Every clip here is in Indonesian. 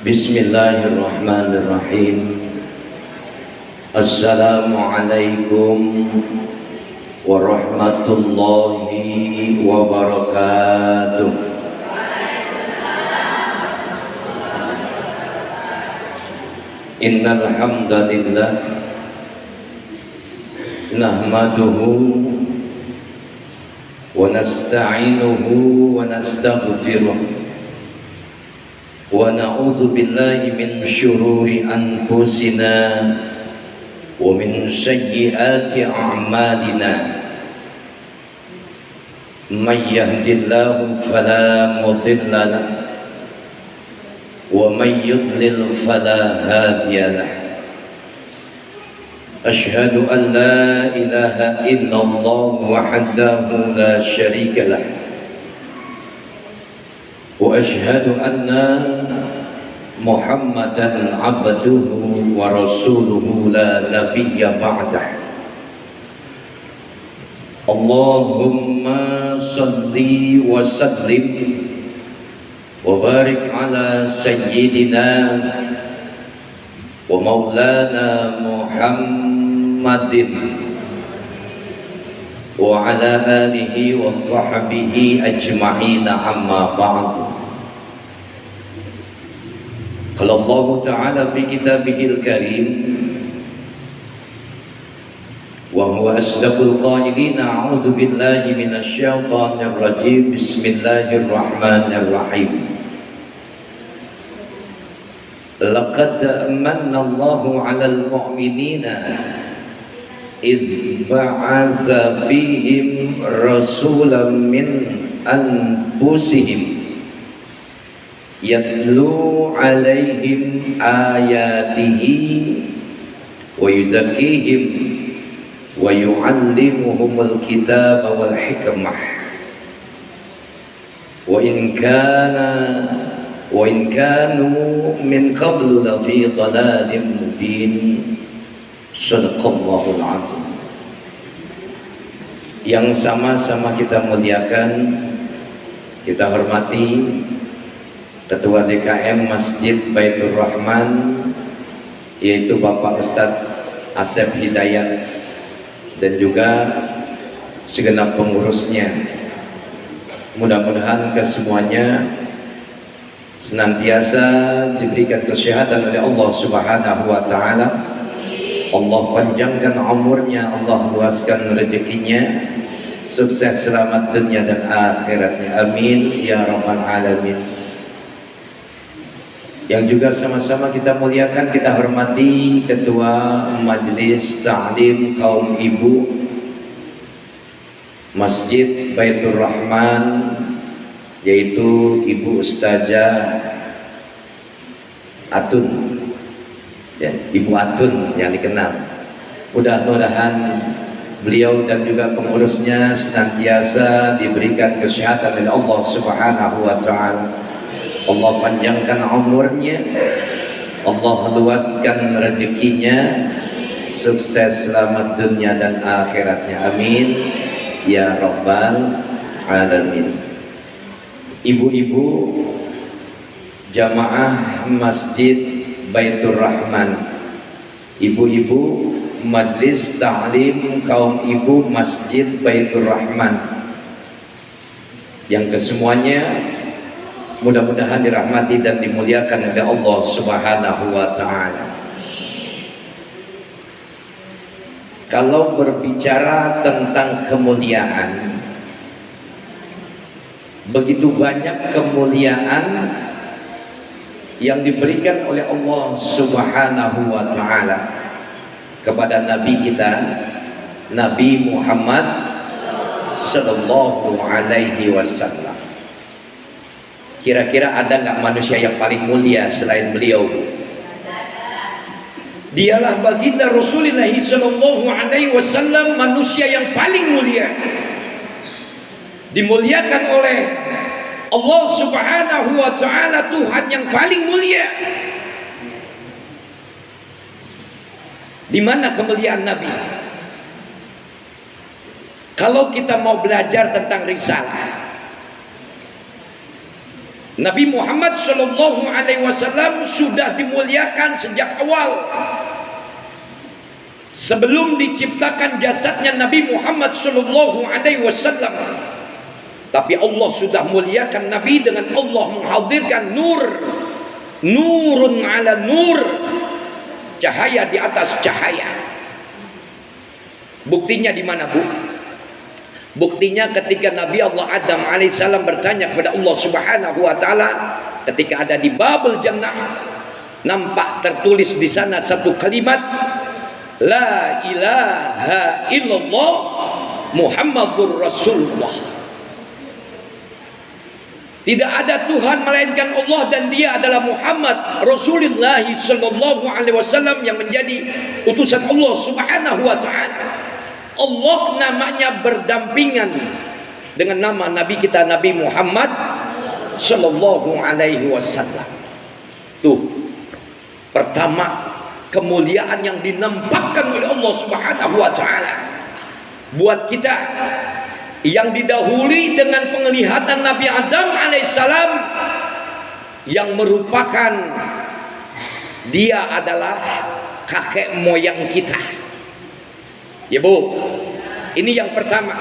Bismillahirrahmanirrahim. Assalamualaikum warahmatullahi wabarakatuh. Innal hamdalillah nahmaduhu wa nasta'inuhu wa nastaghfiruh wa na'udzu billahi min syururi anfusina wa min sayyiati a'malina. May yahdihillahu fala mudilla lahu wa may yudlil fala hadiya lahu. Asyhadu an la ilaha illallah wahdahu la syarika lahu wa asyhadu anna Muhammadan abduhu wa rasuluhu la nabiyya ba'dah. Allahumma salli wa sallim wa barik ala sayyidina wa maulana Muhammadin wa ala alihi wa sahbihi ajma'in, amma ba'du. Qala Allah Ta'ala fi kitabihil karim wa huwa asdaqul qailin, a'udzu billahi minasy syaithanir rajim. Bismillahirrahmanirrahim. Laqad manna Allahu 'alal mu'minina idz ba'atsa fihim rasulan min anfusihim yatlu 'alaihim ayatihi wa yuzakkihim wa yu'allimuhumul kitaba wal hikmah wa in kanu min qablu lafi dhalalin mubin. Shadaqallahul azim. Yang sama-sama kita muliakan, kita hormati Ketua DKM Masjid Baitur Rahman, yaitu Bapak Ustadz Asep Hidayat, dan juga segenap pengurusnya. Mudah-mudahan kesemuanya senantiasa diberikan kesehatan oleh Allah Subhanahu wa Ta'ala. Allah panjangkan umurnya, Allah luaskan rezekinya, sukses selamat dunia dan akhiratnya, amin ya rabbal alamin. Yang juga sama-sama kita muliakan, kita hormati Ketua Majelis Ta'lim Kaum Ibu Masjid Baitur Rahman, yaitu Ibu Ustazah Atun, ya, Ibu Atun yang dikenal. Mudah-mudahan beliau dan juga pengurusnya senantiasa diberikan kesehatan oleh Allah Subhanahu wa Ta'ala. Allah panjangkan umurnya, Allah luaskan rezekinya, sukses selamat dunia dan akhiratnya, amin ya rabbal alamin. Ibu-ibu jamaah Masjid Baitur Rahman, ibu-ibu Majelis Ta'lim Kaum Ibu Masjid Baitur Rahman, yang kesemuanya mudah-mudahan dirahmati dan dimuliakan oleh Allah Subhanahu wa Ta'ala. Kalau berbicara tentang kemuliaan, begitu banyak kemuliaan yang diberikan oleh Allah Subhanahu wa Ta'ala kepada Nabi kita, Nabi Muhammad Sallallahu Alaihi Wasallam. Kira-kira ada nggak manusia yang paling mulia selain beliau? Dialah baginda Rasulullah Sallallahu Alaihi Wasallam, manusia yang paling mulia, dimuliakan oleh Allah Subhanahu wa Ta'ala, Tuhan yang paling mulia. Di mana kemuliaan Nabi? Kalau kita mau belajar tentang risalah, Nabi Muhammad sallallahu alaihi wasallam sudah dimuliakan sejak awal. Sebelum diciptakan jasadnya Nabi Muhammad sallallahu alaihi wasallam, tapi Allah sudah muliakan Nabi dengan Allah menghadirkan nur, nurun ala nur, cahaya di atas cahaya. Buktinya di mana, Bu? Buktinya ketika Nabi Allah Adam alaihissalam bertanya kepada Allah Subhanahu wa taala ketika ada di Babul Jannah, nampak tertulis di sana satu kalimat, la ilaha illallah Muhammadur Rasulullah. Tidak ada Tuhan melainkan Allah dan dia adalah Muhammad Rasulullah sallallahu alaihi wasallam yang menjadi utusan Allah Subhanahu wa taala. Allah namanya berdampingan dengan nama Nabi kita Nabi Muhammad sallallahu alaihi wasallam. Tuh, pertama kemuliaan yang dinampakkan oleh Allah Subhanahu wa taala buat kita yang didahului dengan penglihatan Nabi Adam alaihissalam yang merupakan dia adalah kakek moyang kita. Ya Bu, ini yang pertama.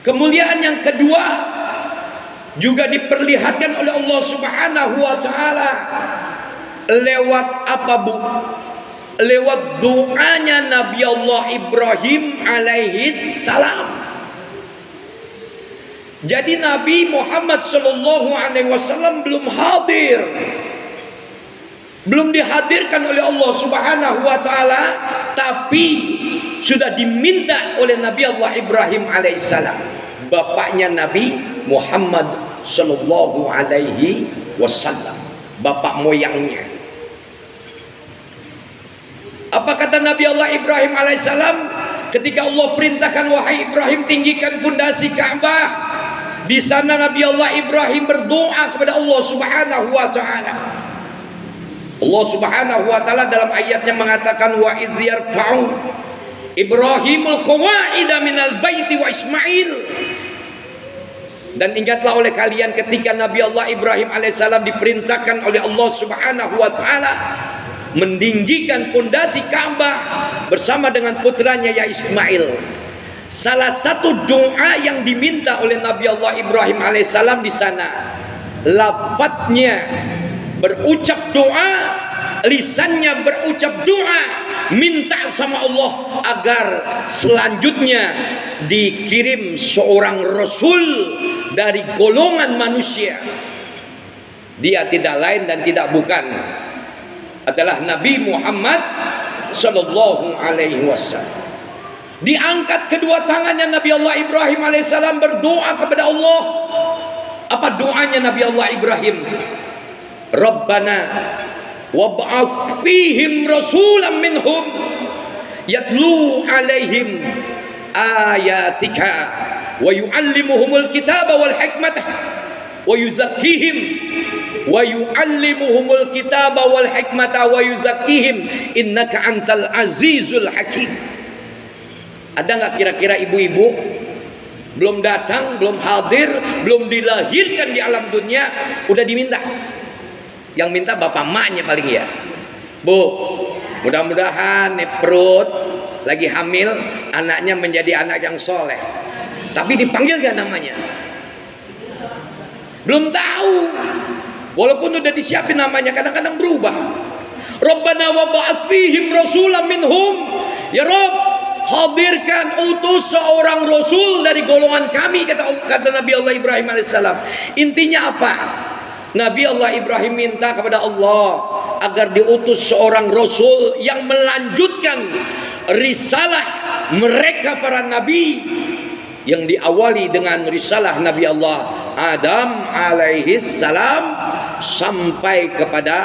Kemuliaan yang kedua juga diperlihatkan oleh Allah Subhanahu wa taala lewat apa, Bu? Lewat doanya Nabi Allah Ibrahim alaihi salam. Jadi Nabi Muhammad sallallahu alaihi wasallam belum hadir, belum dihadirkan oleh Allah Subhanahu wa taala, tapi sudah diminta oleh Nabi Allah Ibrahim alaihissalam, bapaknya Nabi Muhammad sallallahu alaihi wasallam, bapak moyangnya. Apa kata Nabi Allah Ibrahim alaihissalam ketika Allah perintahkan, wahai Ibrahim tinggikan pondasi Ka'bah? Di sana Nabi Allah Ibrahim berdoa kepada Allah Subhanahu wa taala. Allah Subhanahu wa taala dalam ayatnya mengatakan, wa iz yarfa'u Ibrahimul qawaida minal baiti wa Ismail. Dan ingatlah oleh kalian ketika Nabi Allah Ibrahim alaihissalam diperintahkan oleh Allah Subhanahu wa taala meninggikan pondasi Ka'bah bersama dengan putranya ya Ismail. Salah satu doa yang diminta oleh Nabi Allah Ibrahim alaihissalam di sana, lafadznya berucap doa, lisannya berucap doa, minta sama Allah agar selanjutnya dikirim seorang rasul dari golongan manusia. Dia tidak lain dan tidak bukan adalah Nabi Muhammad sallallahu alaihi wasallam. Diangkat kedua tangannya Nabi Allah Ibrahim alaihissalam berdoa kepada Allah. Apa doanya Nabi Allah Ibrahim? Rabbana wab'ats fihim rasulan minhum yatlu alaihim ayatika wa yu'allimuhumul kitaba wal hikmata wa yuzakkihim wa yu'allimuhumul kitaba wal hikmata wa yuzakkihim innaka antal azizul hakim. Ada nggak kira-kira ibu-ibu belum datang, belum hadir, belum dilahirkan di alam dunia udah diminta? Yang minta bapak maknya paling ya. Bu, mudah-mudahan nih perut lagi hamil anaknya menjadi anak yang soleh. Tapi dipanggil gak namanya? Belum tahu. Walaupun udah disiapin namanya, kadang-kadang berubah. Rabbana wa ba'ats fihim rasulan minhum. Ya Rabb, hadirkan utus seorang rasul dari golongan kami, kata Nabi Allah Ibrahim alaihissalam. Intinya apa? Nabi Allah Ibrahim minta kepada Allah agar diutus seorang rasul yang melanjutkan risalah mereka para nabi yang diawali dengan risalah Nabi Allah Adam alaihi salam sampai kepada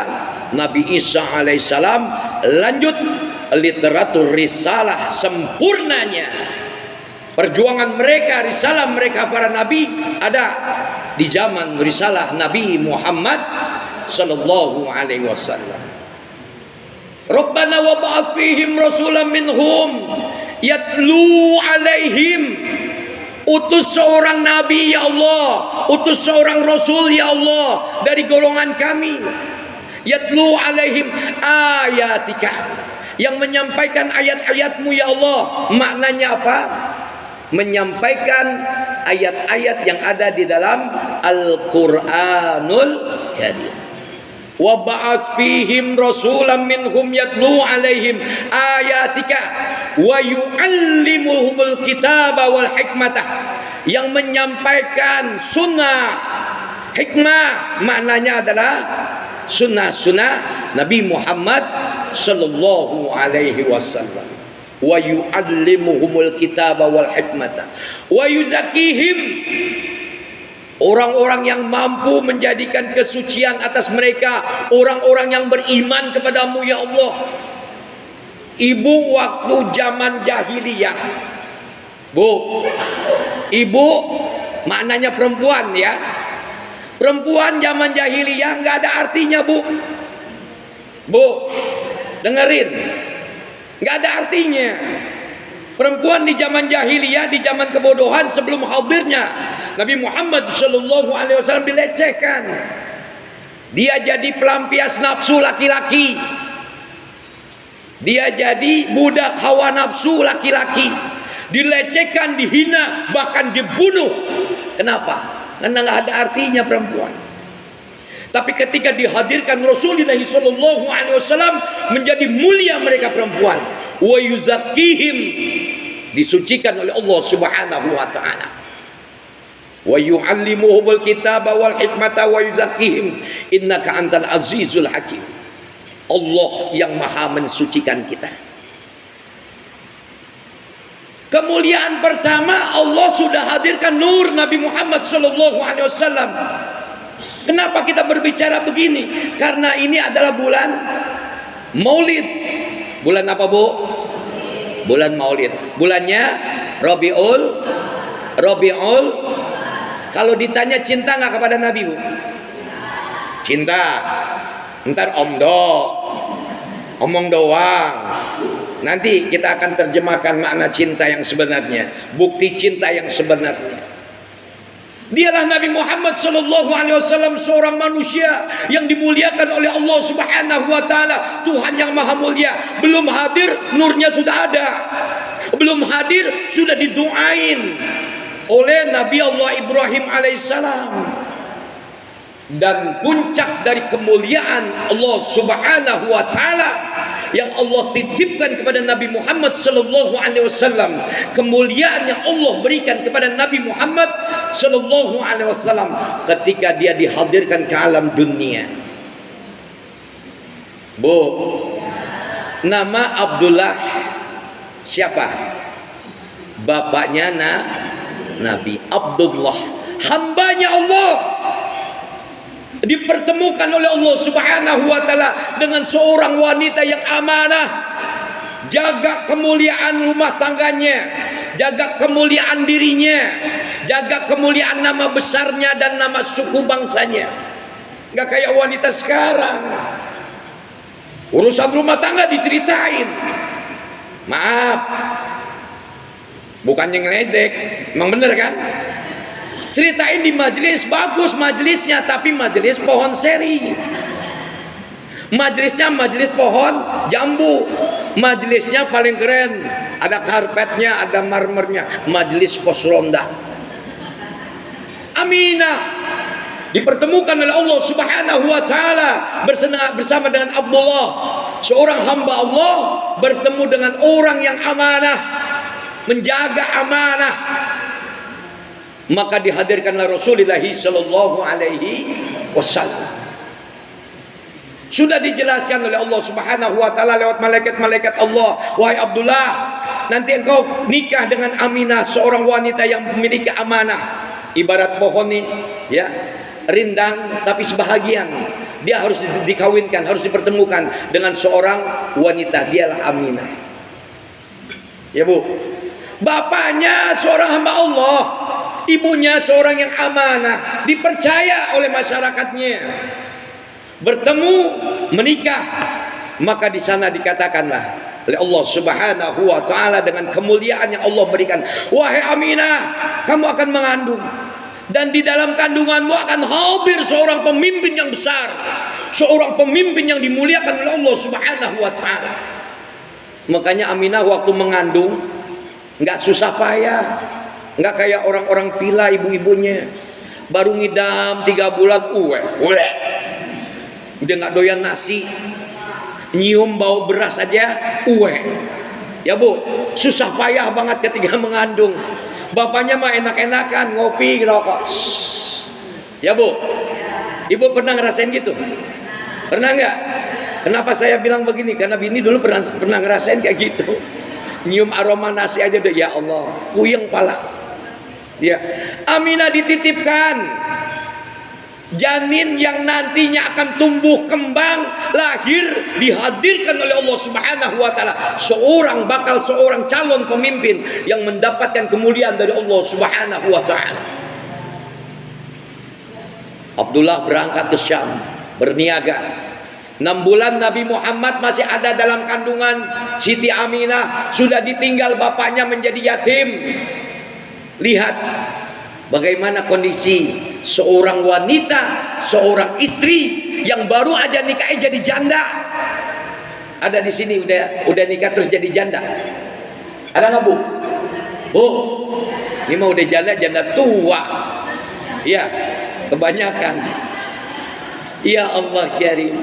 Nabi Isa alaihi salam, lanjut literatur risalah sempurnanya. Perjuangan mereka, risalah mereka para nabi ada di zaman risalah Nabi Muhammad sallallahu alaihi wasallam. Rabbana wa ba'ats fihim rasulan minhum yatlu alaihim. Utus seorang nabi ya Allah utus seorang rasul ya Allah dari golongan kami, yatlu alaihim ayatika, yang menyampaikan ayat-ayatmu ya Allah. Maknanya apa? Menyampaikan ayat-ayat yang ada di dalam Al-Quranul Karim. Wa ba'ats fihim rasulan minhum yatlu alaihim ayatika wa yu'allimuhumul kitaba wal hikmata, yang menyampaikan sunnah hikmah. Maknanya adalah sunnah-sunnah Nabi Muhammad sallallahu alaihi wasallam. Wa yu'allimuhumul kitaba wal hikmata wa yuzakkihim, orang-orang yang mampu menjadikan kesucian atas mereka, orang-orang yang beriman kepadamu ya Allah. Ibu waktu zaman jahiliyah, Bu, ibu maknanya perempuan ya. Perempuan zaman jahiliyah nggak ada artinya, Bu. Bu, dengerin, nggak ada artinya. Perempuan di zaman jahiliyah, di zaman kebodohan sebelum hadirnya Nabi Muhammad sallallahu alaihi wasallam dilecehkan. Dia jadi pelampias nafsu laki-laki. Dia jadi budak hawa nafsu laki-laki. Dilecehkan, dihina, bahkan dibunuh. Kenapa? Karena nggak ada artinya perempuan. Tapi ketika dihadirkan Rasulullah sallallahu alaihi wasallam, menjadi mulia mereka perempuan. Wa yuzakkihim, disucikan oleh Allah Subhanahu wa taala. Wa yu'allimuhumul kitaba wal hikmata wa yuzakkihim innaka antal azizul hakim. Allah yang maha mensucikan kita. Kemuliaan pertama, Allah sudah hadirkan nur Nabi Muhammad sallallahu alaihi wasallam. Kenapa kita berbicara begini? Karena ini adalah bulan Maulid. Bulan apa, Bu? Bulan Maulid. Bulannya Rabiul. Kalau ditanya cinta nggak kepada Nabi, Bu? Cinta. Ntar omong doang. Nanti kita akan terjemahkan makna cinta yang sebenarnya, bukti cinta yang sebenarnya. Dialah Nabi Muhammad sallallahu alaihi wasallam, seorang manusia yang dimuliakan oleh Allah Subhanahu wa taala, Tuhan yang maha mulia. Belum hadir nurnya sudah ada. Belum hadir sudah didoain oleh Nabi Allah Ibrahim alaihissalam. Dan puncak dari kemuliaan Allah Subhanahu wa taala yang Allah titipkan kepada Nabi Muhammad sallallahu alaihi wasallam, kemuliaan yang Allah berikan kepada Nabi Muhammad sallallahu alaihi wasallam ketika dia dihadirkan ke alam dunia. Bu, nama Abdullah siapa? Bapaknya Nabi Abdullah, hambanya Allah, dipertemukan oleh Allah Subhanahu wa taala dengan seorang wanita yang amanah, jaga kemuliaan rumah tangganya, jaga kemuliaan dirinya, jaga kemuliaan nama besarnya dan nama suku bangsanya. Nggak kayak wanita sekarang, urusan rumah tangga diceritain. Maaf, bukannya ngeledek, emang bener kan? Ceritain di majelis, bagus majelisnya, tapi majelis pohon seri. Majelisnya majelis pohon jambu. Majelisnya paling keren, ada karpetnya, ada marmernya. Majelis pos ronda. Aminah dipertemukan oleh Allah Subhanahu wa taala bersama dengan Abdullah, seorang hamba Allah, bertemu dengan orang yang amanah, menjaga amanah. Maka dihadirkanlah Rasulullah sallallahu alaihi wasallam. Sudah dijelaskan oleh Allah Subhanahu wa taala lewat malaikat-malaikat Allah, wahai Abdullah, nanti engkau nikah dengan Aminah, seorang wanita yang memiliki amanah. Ibarat pohon nih, ya, rindang tapi sebahagian. Dia harus dikawinkan, harus dipertemukan dengan seorang wanita, dialah Aminah. Ya, Bu. Bapaknya seorang hamba Allah, ibunya seorang yang amanah, dipercaya oleh masyarakatnya. Bertemu, menikah, maka di sana dikatakanlah oleh Allah Subhanahu wa taala dengan kemuliaan yang Allah berikan, wahai Aminah, kamu akan mengandung. Dan di dalam kandunganmu akan hadir seorang pemimpin yang besar, seorang pemimpin yang dimuliakan oleh Allah Subhanahu wa taala. Makanya Aminah waktu mengandung nggak susah payah, nggak kayak orang-orang pila ibu-ibunya. Baru ngidam 3 bulan, udah nggak doyan nasi, nyium bau beras aja, ya bu, susah payah banget ketika mengandung. Bapaknya mah enak-enakan ngopi rokok, ya bu. Ibu pernah ngerasain gitu? Pernah nggak? Kenapa saya bilang begini? Karena bini dulu pernah ngerasain kayak gitu. Nyium aroma nasi aja udah, ya Allah, puyeng pala. Ya, Aminah dititipkan janin yang nantinya akan tumbuh kembang, lahir, dihadirkan oleh Allah Subhanahu wa taala seorang calon pemimpin yang mendapatkan kemuliaan dari Allah Subhanahu wa taala. Abdullah berangkat ke Syam berniaga. 6 bulan Nabi Muhammad masih ada dalam kandungan Siti Aminah, sudah ditinggal bapaknya menjadi yatim. Lihat bagaimana kondisi seorang wanita, seorang istri yang baru aja nikah jadi janda. Ada di sini udah nikah terus jadi janda? Ada nggak bu? Bu, ini mah udah janda tua. Iya, kebanyakan. Ya Allah Karim,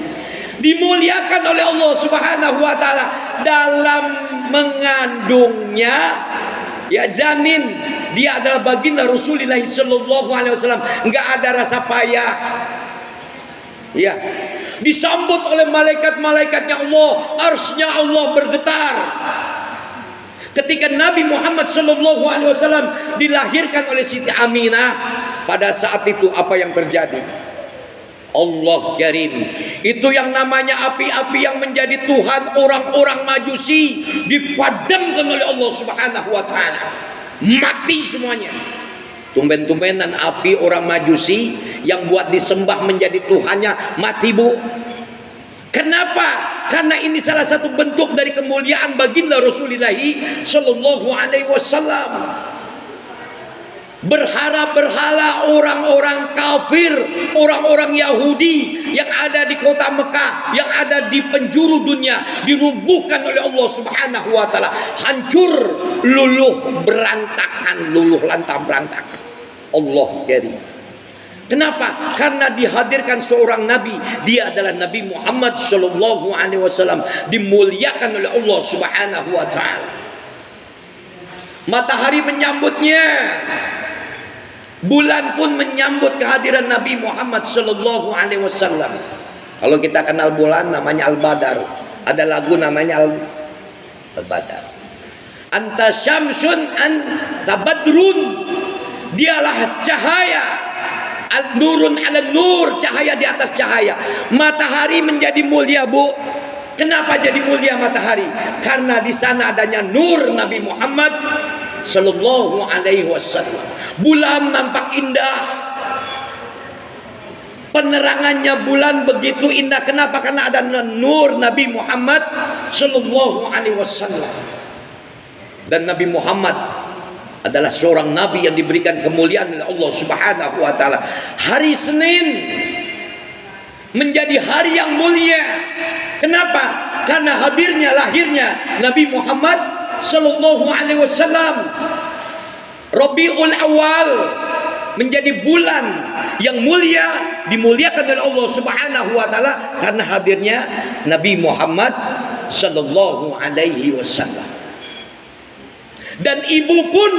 dimuliakan oleh Allah Subhanahu wa taala dalam mengandungnya. Ya, janin dia adalah baginda Rasulullah sallallahu alaihi wasallam, enggak ada rasa payah. Ya, disambut oleh malaikat-malaikatnya Allah, arsy-nya Allah bergetar. Ketika Nabi Muhammad sallallahu alaihi wasallam dilahirkan oleh Siti Aminah, pada saat itu apa yang terjadi? Allah Karim, itu yang namanya api-api yang menjadi Tuhan orang-orang Majusi dipadamkan oleh Allah Subhanahu wa taala, mati semuanya. Tumben-tumbenan api orang Majusi yang buat disembah menjadi Tuhannya mati bu. Kenapa? Karena ini salah satu bentuk dari kemuliaan baginda Rasulullah sallallahu alaihi wasallam. Berhala-berhala orang-orang kafir, orang-orang Yahudi yang ada di kota Mekah, yang ada di penjuru dunia, dirubuhkan oleh Allah Subhanahu wa taala, hancur, luluh berantakan, luluh lantam berantakan. Allah Karim. Kenapa? Karena dihadirkan seorang nabi, dia adalah Nabi Muhammad sallallahu alaihi wasallam, dimuliakan oleh Allah Subhanahu wa taala. Matahari menyambutnya, bulan pun menyambut kehadiran Nabi Muhammad sallallahu alaihi wasallam. Kalau kita kenal bulan namanya Al-Badar. Ada lagu namanya Al-Badar. Anta syamsun anta badrun. Dialah cahaya. Al-nurun ala nur, cahaya di atas cahaya. Matahari menjadi mulia, Bu. Kenapa jadi mulia matahari? Karena di sana adanya nur Nabi Muhammad sallallahu alaihi wasallam. Bulan nampak indah, penerangannya bulan begitu indah. Kenapa? Karena ada nur Nabi Muhammad sallallahu alaihi wasallam. Dan Nabi Muhammad adalah seorang nabi yang diberikan kemuliaan oleh Allah Subhanahu wa taala. Hari Senin menjadi hari yang mulia. Kenapa? Karena hadirnya, lahirnya Nabi Muhammad sallallahu alaihi wasallam. Rabiul Awal menjadi bulan yang mulia, dimuliakan oleh Allah Subhanahu wa taala karena hadirnya Nabi Muhammad sallallahu alaihi wasallam. Dan ibu pun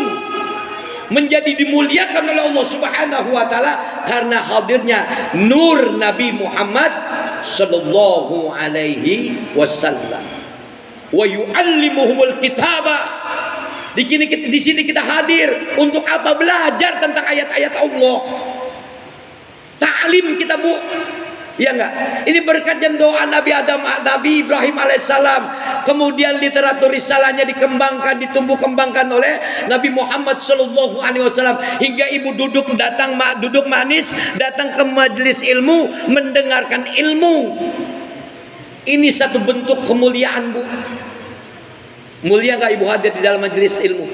menjadi dimuliakan oleh Allah Subhanahu wa taala karena hadirnya nur Nabi Muhammad sallallahu alaihi wasallam. Wa yu'allimuhumul kitaba. Di sini kita hadir untuk apa? Belajar tentang ayat-ayat Allah. Ta'lim kita, Bu. Ya enggak? Ini berkat dan doa Nabi Ibrahim alaihissalam. Kemudian literatur risalahnya dikembangkan, ditumbuh kembangkan oleh Nabi Muhammad sallallahu alaihi wasallam hingga ibu duduk manis datang ke majelis ilmu mendengarkan ilmu. Ini satu bentuk kemuliaan, Bu. Mulia nggak ibu hadir di dalam majelis ilmu?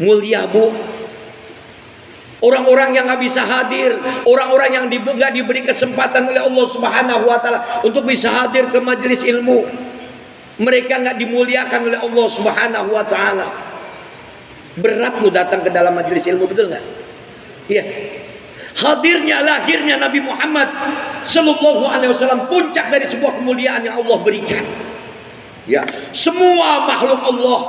Mulia, Bu. Orang-orang yang nggak bisa hadir, orang-orang yang nggak diberi kesempatan oleh Allah Subhanahu wa Ta'ala untuk bisa hadir ke majelis ilmu, mereka nggak dimuliakan oleh Allah Subhanahu wa Ta'ala. Berat lu datang ke dalam majelis ilmu, betul nggak? Iya. Hadirnya, lahirnya Nabi Muhammad Sallallahu Alaihi Wasallam puncak dari sebuah kemuliaan yang Allah berikan. Ya, semua makhluk Allah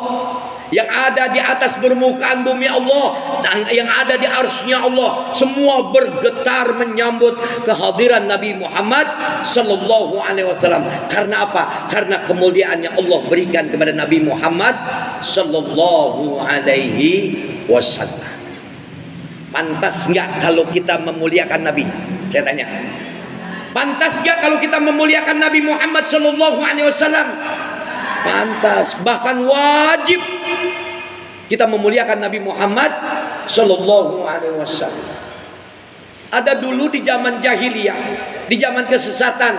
yang ada di atas permukaan bumi Allah dan yang ada di arsy-Nya Allah, semua bergetar menyambut kehadiran Nabi Muhammad Sallallahu Alaihi Wasallam. Karena apa? Karena kemuliaan yang Allah berikan kepada Nabi Muhammad Sallallahu Alaihi Wasallam. Pantas nggak kalau kita memuliakan Nabi? Saya tanya. Pantas nggak kalau kita memuliakan Nabi Muhammad Sallallahu Alaihi Wasallam? Pantas, bahkan wajib kita memuliakan Nabi Muhammad Sallallahu Alaihi Wasallam. Ada dulu di zaman jahiliyah, di zaman kesesatan,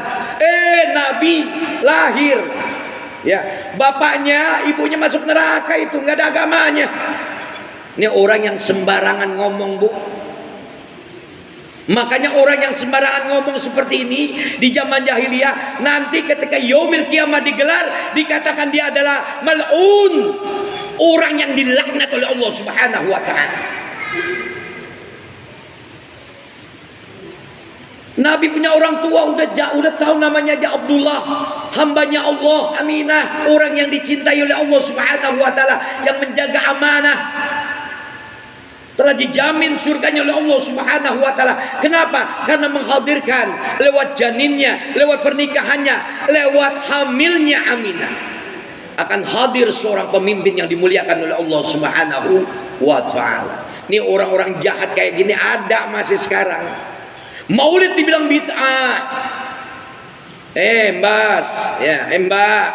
Nabi lahir, ya, bapaknya, ibunya masuk neraka, itu nggak ada agamanya. Ini orang yang sembarangan ngomong, Bu. Makanya orang yang sembarangan ngomong seperti ini di zaman jahiliyah, nanti ketika yaumil kiamat digelar, dikatakan dia adalah mal'un, orang yang dilaknat oleh Allah Subhanahu wa Ta'ala. Nabi punya orang tua udah tahu namanya aja Abdullah, hambanya Allah, Aminah, orang yang dicintai oleh Allah Subhanahu wa Ta'ala, yang menjaga amanah, telah dijamin surganya oleh Allah Subhanahu wa Ta'ala. Kenapa? Karena menghadirkan lewat janinnya, lewat pernikahannya, lewat hamilnya Aminah, akan hadir seorang pemimpin yang dimuliakan oleh Allah Subhanahu wa Ta'ala. Ini orang-orang jahat kayak gini ada masih sekarang. Maulid dibilang bid'ah. Mbak,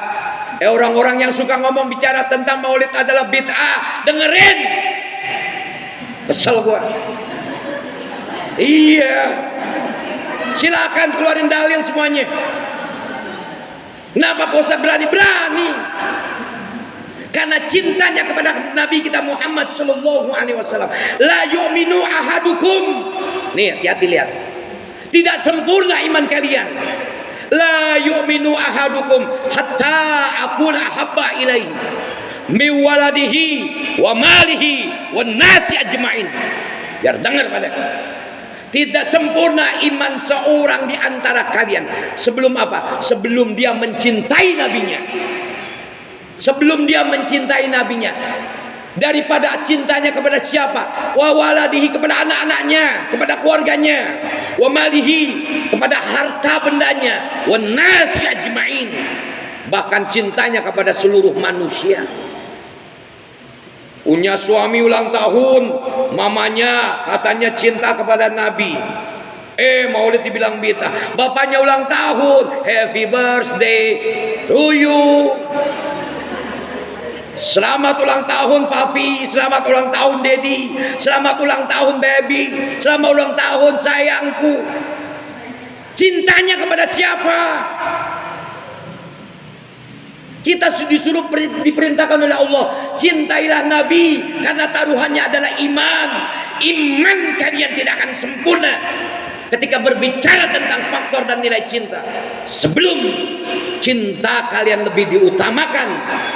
orang-orang yang suka ngomong bicara tentang maulid adalah bid'ah, dengerin. Kesel gua. Iya. Silakan keluarin dalil semuanya. Kenapa Pak Ustaz berani? Berani. Karena cintanya kepada Nabi kita Muhammad Sallallahu Alaihi Wasallam. La yu'minu ahadukum. Nih, hati-hati lihat. Tidak sempurna iman kalian. La yu'minu ahadukum hatta akuna habba ilaihi min waladihi wa malihi wan nasi ajmain. Biar dengar pada. Tidak sempurna iman seorang di antara kalian sebelum apa? Sebelum dia mencintai nabinya. Sebelum dia mencintai nabinya. Daripada cintanya kepada siapa? Wa waladihi, kepada anak-anaknya, kepada keluarganya, wa malihi, kepada harta bendanya, wan nasi ajmain, bahkan cintanya kepada seluruh manusia. Punya suami ulang tahun, mamanya katanya cinta kepada Nabi. Maulid dibilang bid'ah. Bapaknya ulang tahun, happy birthday to you. Selamat ulang tahun papi, selamat ulang tahun daddy, selamat ulang tahun baby, selamat ulang tahun sayangku. Cintanya kepada siapa? Kita disuruh, diperintahkan oleh Allah, cintailah Nabi karena taruhannya adalah iman. Iman kalian tidak akan sempurna ketika berbicara tentang faktor dan nilai cinta sebelum cinta kalian lebih diutamakan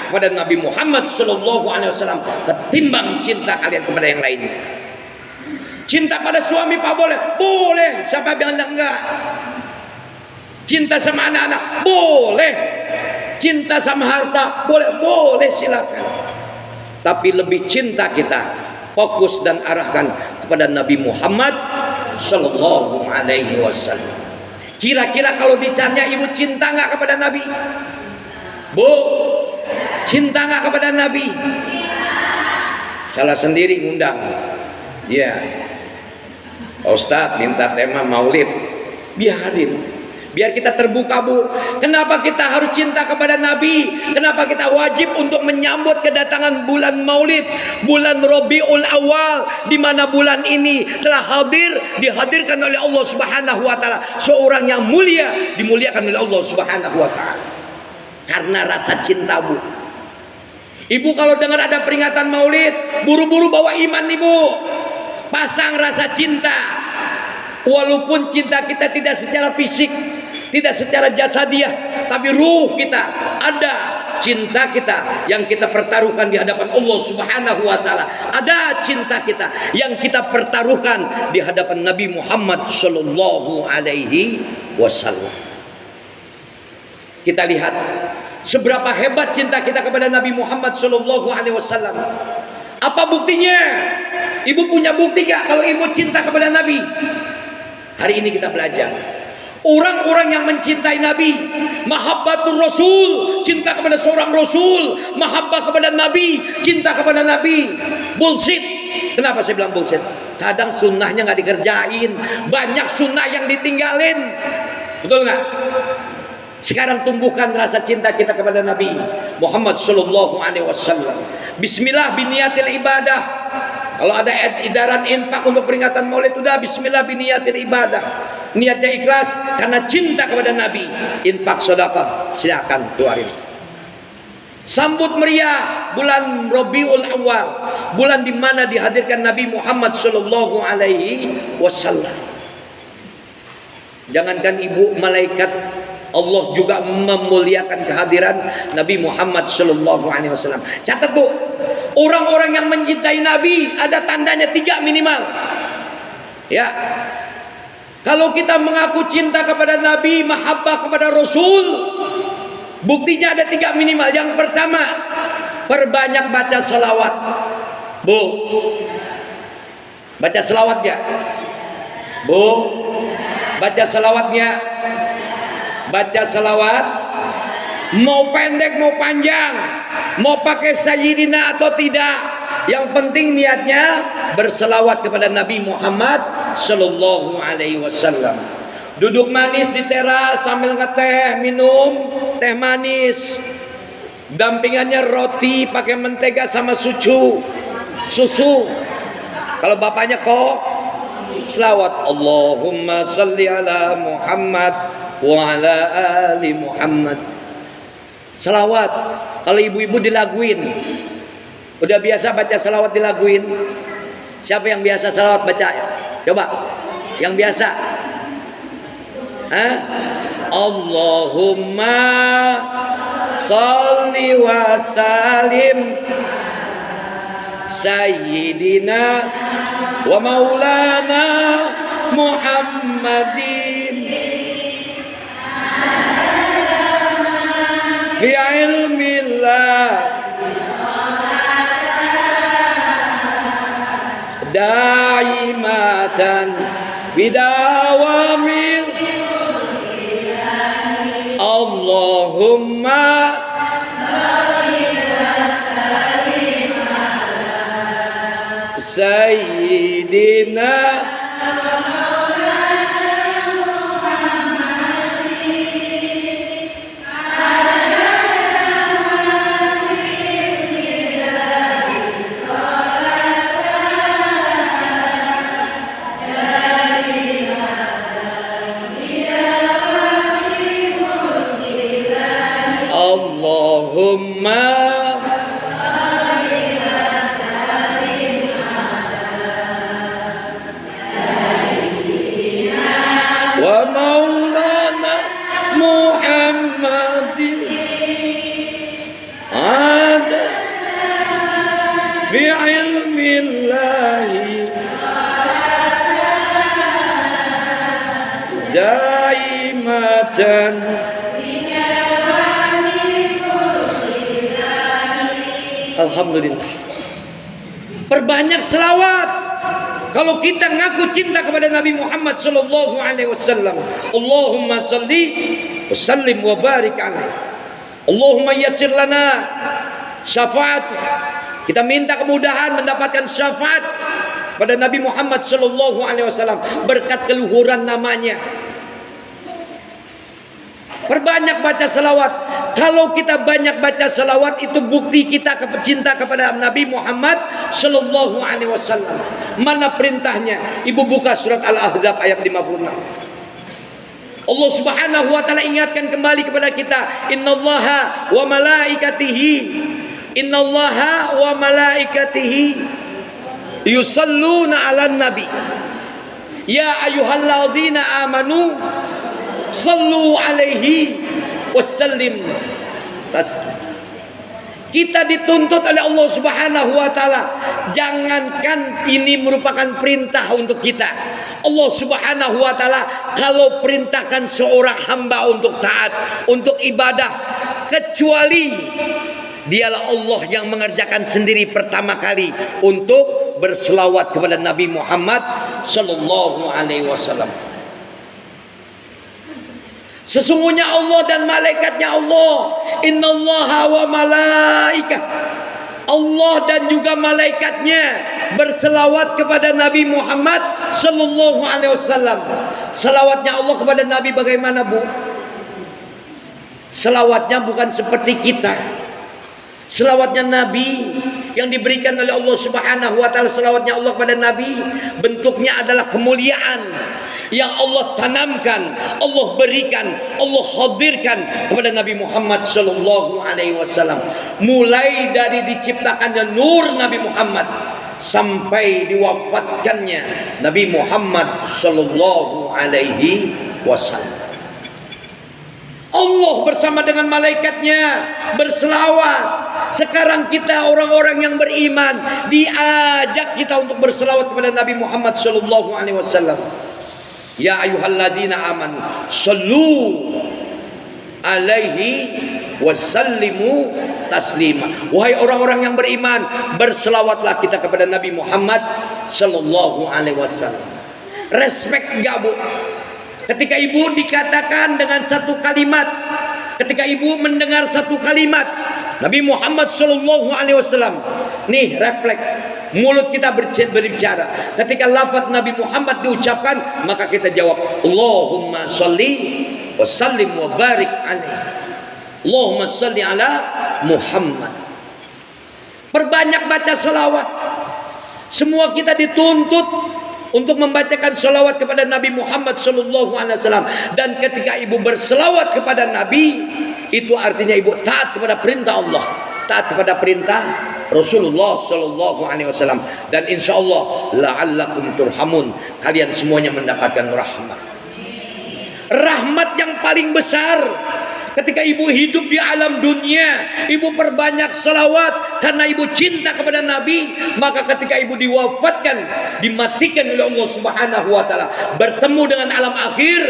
kepada Nabi Muhammad Sallallahu Alaihi Wasallam ketimbang cinta kalian kepada yang lainnya. Cinta pada suami Pak boleh? Boleh. Siapa bilang enggak? Cinta sama anak-anak? Boleh. Cinta sama harta? Boleh. Boleh, silakan. Tapi lebih cinta kita fokus dan arahkan kepada Nabi Muhammad Sallallahu Alaihi Wasallam. Kira-kira kalau ditanya, ibu cinta nggak kepada Nabi? Bu, cinta nggak kepada Nabi? Salah sendiri ngundang. Ya, Pak Ustadz minta tema maulid. Biarin. Biar kita terbuka, Bu. Kenapa kita harus cinta kepada Nabi? Kenapa kita wajib untuk menyambut kedatangan bulan Maulid, bulan Rabiul Awal, di mana bulan ini telah dihadirkan oleh Allah Subhanahu wa Ta'ala seorang yang mulia, dimuliakan oleh Allah Subhanahu wa Ta'ala. Karena rasa cinta, Bu. Ibu kalau dengar ada peringatan Maulid, buru-buru bawa iman, Ibu. Pasang rasa cinta. Walaupun cinta kita tidak secara fisik, tidak secara jasadiah, tapi ruh kita ada cinta kita yang kita pertaruhkan di hadapan Allah Subhanahu wa taala. Ada cinta kita yang kita pertaruhkan di hadapan Nabi Muhammad sallallahu alaihi wasallam. Kita lihat seberapa hebat cinta kita kepada Nabi Muhammad sallallahu alaihi wasallam. Apa buktinya? Ibu punya bukti gak kalau ibu cinta kepada Nabi? Hari ini kita belajar. Orang-orang yang mencintai Nabi, mahabbatur Rasul, cinta kepada seorang Rasul, mahabbah kepada Nabi, cinta kepada Nabi. Bullshit. Kenapa saya bilang bullshit? Kadang sunnahnya nggak dikerjain, banyak sunnah yang ditinggalin. Betul nggak? Sekarang tumbuhkan rasa cinta kita kepada Nabi Muhammad sallallahu alaihi wasallam. Bismillah biniyatil ibadah. Kalau ada edaran infak untuk peringatan Maulid, sudah bismillah biniyatil ibadah. Niatnya ikhlas karena cinta kepada Nabi. Infak sedekah silakan keluarin. Sambut meriah bulan Rabiul Awal, bulan di mana dihadirkan Nabi Muhammad sallallahu alaihi wasallam. Jangankan ibu, malaikat Allah juga memuliakan kehadiran Nabi Muhammad sallallahu alaihi wasallam. Catat Bu, orang-orang yang mencintai Nabi ada tandanya 3 minimal. Ya. Kalau kita mengaku cinta kepada Nabi, mahabbah kepada Rasul, buktinya ada 3 minimal. Yang pertama, perbanyak baca selawat. Bu, baca selawatnya. Bu, baca selawatnya. Baca selawat, mau pendek mau panjang, mau pakai sayyidina atau tidak, yang penting niatnya berselawat kepada Nabi Muhammad sallallahu alaihi wasallam. Duduk manis di teras sambil ngeteh, minum teh manis, dampingannya roti pakai mentega sama susu. Kalau bapaknya kok selawat, Allahumma salli ala Muhammad wa ala ali Muhammad. Selawat. Kalau ibu-ibu dilaguin, udah biasa baca selawat dilaguin. Siapa yang biasa selawat baca? Coba yang biasa. Allahumma salli wa salim sayyidina wa maulana Muhammadin fi ilmillah daimatan bidawamil Allahumma sayyidina Allahumma wa maulana Muhammadin ada fi ilmillahi daimatan. Alhamdulillah. Perbanyak selawat. Kalau kita ngaku cinta kepada Nabi Muhammad sallallahu alaihi wasallam, Allahumma salli wa sallim wa barik alaihi. Allahumma yassir lana syafaat. Kita minta kemudahan mendapatkan syafaat pada Nabi Muhammad sallallahu alaihi wasallam berkat keluhuran namanya. Perbanyak baca selawat. Kalau kita banyak baca selawat, itu bukti kita cinta kepada Nabi Muhammad sallallahu alaihi wasallam. Mana perintahnya? Ibu buka surat Al-Ahzab ayat 56. Allah Subhanahu wa taala ingatkan kembali kepada kita, innallaha wa malaikatihi yusalluna 'alan nabi ya ayyuhalladzina amanu sallu alaihi wasallim taslim. Kita dituntut oleh Allah Subhanahu wa taala, jangankan ini merupakan perintah untuk kita. Allah Subhanahu wa taala kalau perintahkan seorang hamba untuk taat, untuk ibadah, kecuali dialah Allah yang mengerjakan sendiri pertama kali untuk berselawat kepada Nabi Muhammad sallallahu alaihi wasallam. Sesungguhnya Allah dan malaikatnya Allah, innallaha wa malaikah, Allah dan juga malaikatnya berselawat kepada Nabi Muhammad sallallahu alaihi wasallam. Selawatnya Allah kepada Nabi bagaimana, Bu? Selawatnya bukan seperti kita. Selawatnya Nabi yang diberikan oleh Allah Subhanahu wa taala, selawatnya Allah kepada Nabi bentuknya adalah kemuliaan yang Allah tanamkan, Allah berikan, Allah hadirkan kepada Nabi Muhammad sallallahu alaihi wasallam. Mulai dari diciptakannya nur Nabi Muhammad sampai diwafatkannya Nabi Muhammad sallallahu alaihi wasallam. Allah bersama dengan malaikatnya berselawat. Sekarang kita orang-orang yang beriman diajak kita untuk berselawat kepada Nabi Muhammad sallallahu alaihi wasallam. Ya ayyuhalladzina amanu sallu alaihi wasallimu taslima. Wahai orang-orang yang beriman, berselawatlah kita kepada Nabi Muhammad sallallahu alaihi wasallam. Respect enggak, Bu? Ketika ibu dikatakan dengan satu kalimat, ketika ibu mendengar satu kalimat Nabi Muhammad sallallahu alaihi wasallam, nih refleks, mulut kita berbicara. Ketika lafaz Nabi Muhammad diucapkan, maka kita jawab Allahumma sholli wa sallim wa barik alaihi. Allahumma sholli ala Muhammad. Perbanyak baca selawat. Semua kita dituntut untuk membacakan selawat kepada Nabi Muhammad sallallahu alaihi wasallam. Dan ketika ibu berselawat kepada Nabi, itu artinya ibu taat kepada perintah Allah, taat kepada perintah Rasulullah sallallahu alaihi wasallam. Dan insyaallah la'allakum turhamun, kalian semuanya mendapatkan rahmat. Rahmat yang paling besar ketika ibu hidup di alam dunia, ibu perbanyak selawat karena ibu cinta kepada Nabi. Maka ketika ibu diwafatkan, dimatikan oleh Allah Subhanahu wa taala, bertemu dengan alam akhir,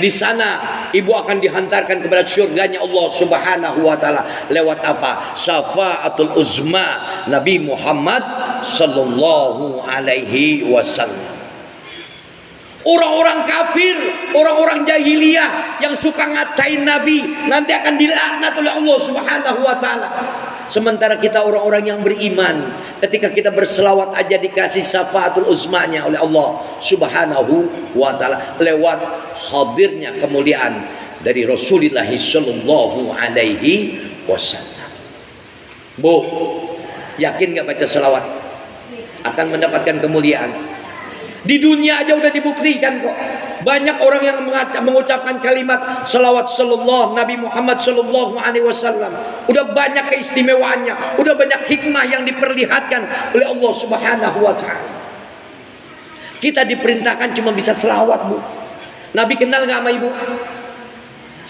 di sana ibu akan dihantarkan kepada surganya Allah Subhanahu wa taala lewat apa? Syafaatul uzma Nabi Muhammad sallallahu alaihi wasallam. Orang-orang kafir, orang-orang jahiliyah yang suka ngatain Nabi, nanti akan dilaknat oleh Allah Subhanahu wa taala. Sementara kita orang-orang yang beriman, ketika kita berselawat aja dikasih syafaatul uzmanya oleh Allah Subhanahu wa taala lewat hadirnya kemuliaan dari Rasulullah sallallahu alaihi wasallam. Bu, yakin enggak baca selawat akan mendapatkan kemuliaan? Di dunia aja udah dibuktikan kok. Banyak orang yang mengucapkan kalimat salawat sallallahu Nabi Muhammad sallallahu alaihi wasallam. Udah banyak keistimewaannya, udah banyak hikmah yang diperlihatkan oleh Allah Subhanahu wa taala. Kita diperintahkan cuma bisa selawat, Bu. Nabi kenal nggak sama ibu?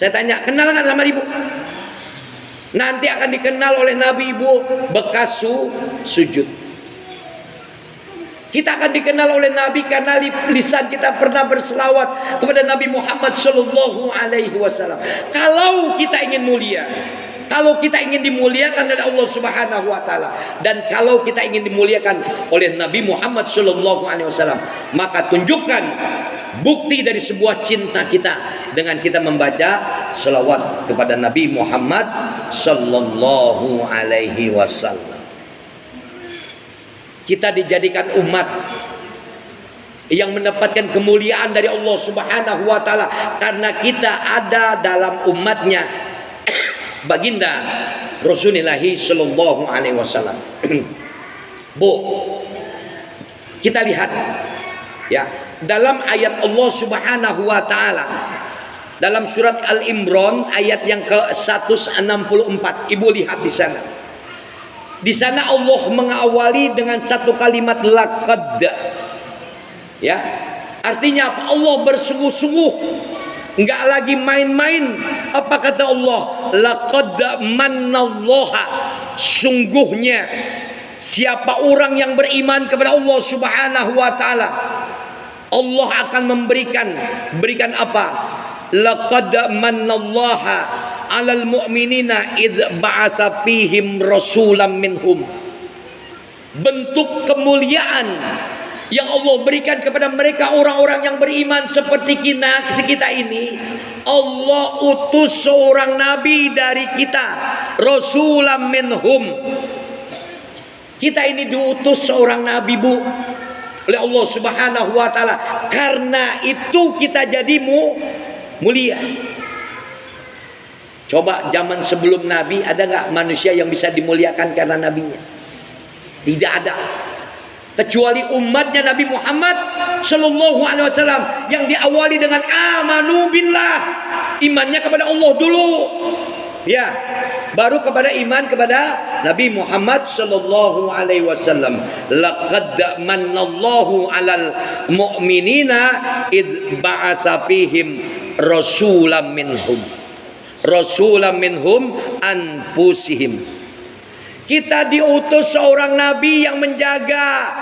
Saya tanya, kenal nggak sama ibu? Nanti akan dikenal oleh Nabi ibu bekas sujud. Kita akan dikenal oleh Nabi karena lisan kita pernah berselawat kepada Nabi Muhammad sallallahu alaihi wasallam. Kalau kita ingin mulia, kalau kita ingin dimuliakan oleh Allah Subhanahu wa taala, dan kalau kita ingin dimuliakan oleh Nabi Muhammad sallallahu alaihi wasallam, maka tunjukkan bukti dari sebuah cinta kita dengan kita membaca selawat kepada Nabi Muhammad sallallahu alaihi wasallam. Kita dijadikan umat yang mendapatkan kemuliaan dari Allah Subhanahu wa taala karena kita ada dalam umatnya baginda Rasulullah sallallahu alaihi wasallam. Bu, kita lihat ya, dalam ayat Allah Subhanahu wa taala dalam surat Al-Imran ayat yang ke-164. Ibu lihat di sana. Di sana Allah mengawali dengan satu kalimat laqad. Ya. Artinya apa? Allah bersungguh-sungguh, enggak lagi main-main. Apa kata Allah? Laqad mannallaha, sungguhnya siapa orang yang beriman kepada Allah Subhanahu wa taala, Allah akan berikan apa? Laqad mannallaha 'alal mu'minina id ba'atsa fihim rasulam minhum. Bentuk kemuliaan yang Allah berikan kepada mereka orang-orang yang beriman seperti kita ini, Allah utus seorang nabi dari kita, rasulam minhum. Kita ini diutus seorang nabi, Bu, oleh Allah Subhanahu wa taala. Karena itu kita jadi mulia. Coba zaman sebelum nabi ada nggak manusia yang bisa dimuliakan karena nabinya? Tidak ada. Kecuali umatnya Nabi Muhammad Sallallahu Alaihi Wasallam yang diawali dengan amanu billah, imannya kepada Allah dulu, ya, baru kepada iman kepada Nabi Muhammad Sallallahu Alaihi Wasallam. Laqad manallahu 'alal mu'minina id ba'atsa fihim rasulam minhum anfusihim. Kita diutus seorang nabi yang menjaga,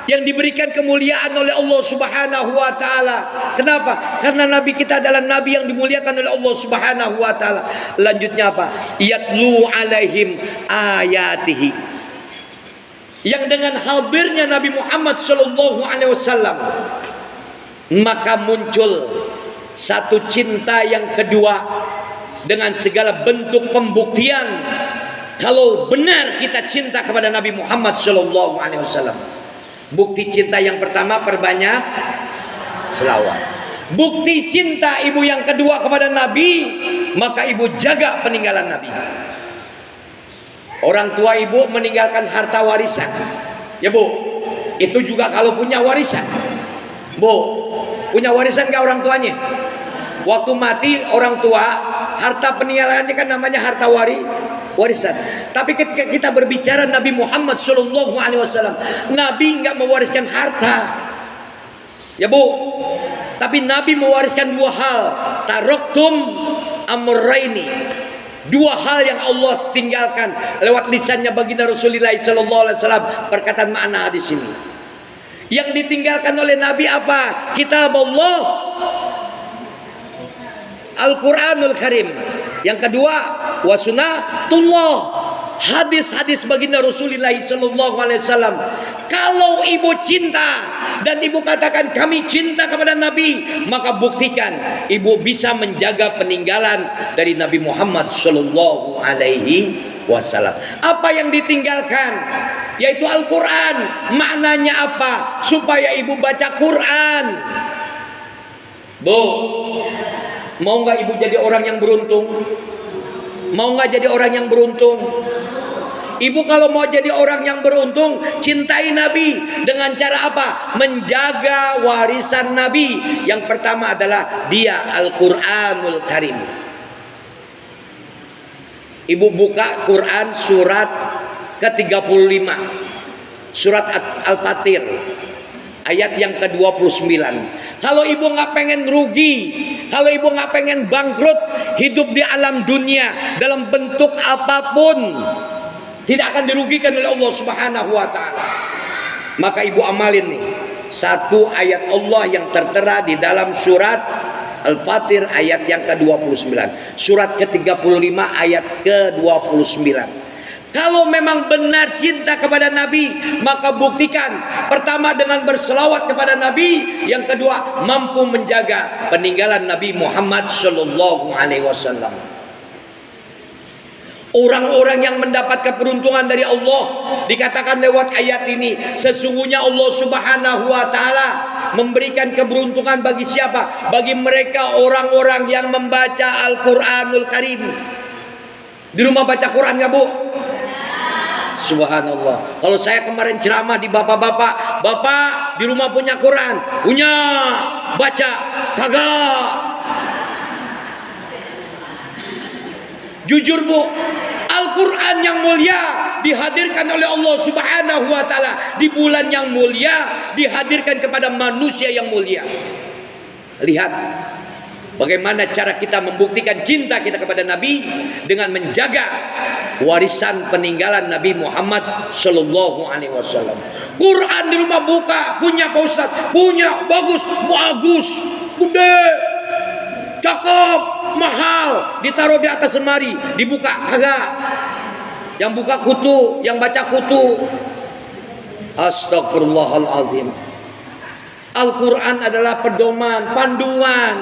yang diberikan kemuliaan oleh Allah Subhanahu wa taala. Kenapa? Karena nabi kita adalah nabi yang dimuliakan oleh Allah Subhanahu wa taala. Lanjutnya apa? Yatlu alaihim ayatihi. Yang dengan hadirnya Nabi Muhammad sallallahu alaihi wasallam, maka muncul satu cinta yang kedua dengan segala bentuk pembuktian kalau benar kita cinta kepada Nabi Muhammad Sallallahu Alaihi Wasallam. Bukti cinta yang pertama, perbanyak selawat. Bukti cinta ibu yang kedua kepada Nabi, maka ibu jaga peninggalan Nabi. Orang tua ibu meninggalkan harta warisan, ya Bu. Itu juga kalau punya warisan, Bu. Punya warisan gak orang tuanya? Waktu mati orang tua, harta peninggalannya kan namanya harta warisan. Tapi ketika kita berbicara Nabi Muhammad Sallallahu Alaihi Wasallam, Nabi nggak mewariskan harta, ya Bu. Tapi Nabi mewariskan dua hal. Taraktum amraini, dua hal yang Allah tinggalkan lewat lisannya baginda Rasulullah Sallallahu Alaihi Wasallam. Perkataan makna hadis ini. Yang ditinggalkan oleh Nabi apa? Kitab Allah, Al-Quranul Karim. Yang kedua, wasunatullah, hadis-hadis baginda Rasulullah Sallallahu Alaihi Wasallam. Kalau ibu cinta dan ibu katakan kami cinta kepada Nabi, maka buktikan ibu bisa menjaga peninggalan dari Nabi Muhammad Sallallahu Alaihi Wasallam. Apa yang ditinggalkan? Yaitu Al-Quran. Maknanya apa? Supaya ibu baca Quran. Bu, mau nggak ibu jadi orang yang beruntung? Mau nggak jadi orang yang beruntung? Ibu kalau mau jadi orang yang beruntung, cintai Nabi dengan cara apa? Menjaga warisan Nabi. Yang pertama adalah dia Al-Quranul Karim. Ibu buka Quran surat ke-35, surat Al-Fatir, ayat yang ke-29. Kalau ibu nggak pengen rugi, kalau ibu nggak pengen bangkrut hidup di alam dunia dalam bentuk apapun, tidak akan dirugikan oleh Allah Subhanahu wa taala, maka ibu amalin nih satu ayat Allah yang tertera di dalam surat Al-Fatir ayat yang ke-29, surat ke-35 ayat ke-29. Kalau memang benar cinta kepada Nabi, maka buktikan. Pertama dengan berselawat kepada Nabi, yang kedua mampu menjaga peninggalan Nabi Muhammad Sallallahu Alaihi Wasallam. Orang-orang yang mendapat keberuntungan dari Allah dikatakan lewat ayat ini, sesungguhnya Allah Subhanahu wa taala memberikan keberuntungan bagi siapa? Bagi mereka orang-orang yang membaca Al-Qur'anul Karim. Di rumah baca Quran enggak, Bu? Subhanallah. Kalau saya kemarin ceramah di bapak-bapak, bapak di rumah punya Quran? Punya. Baca? Kagak. Jujur, Bu, Al-Quran yang mulia dihadirkan oleh Allah Subhanahu wa taala di bulan yang mulia, dihadirkan kepada manusia yang mulia. Lihat bagaimana cara kita membuktikan cinta kita kepada Nabi dengan menjaga warisan peninggalan Nabi Muhammad sallallahu alaihi wasallam. Quran di rumah buka, punya Pak Ustaz, punya bagus, gede, cakep, mahal, ditaruh di atas lemari, dibuka kagak. Yang buka kutu, yang baca kutu. Astagfirullahalazim. Al-Quran adalah pedoman, panduan.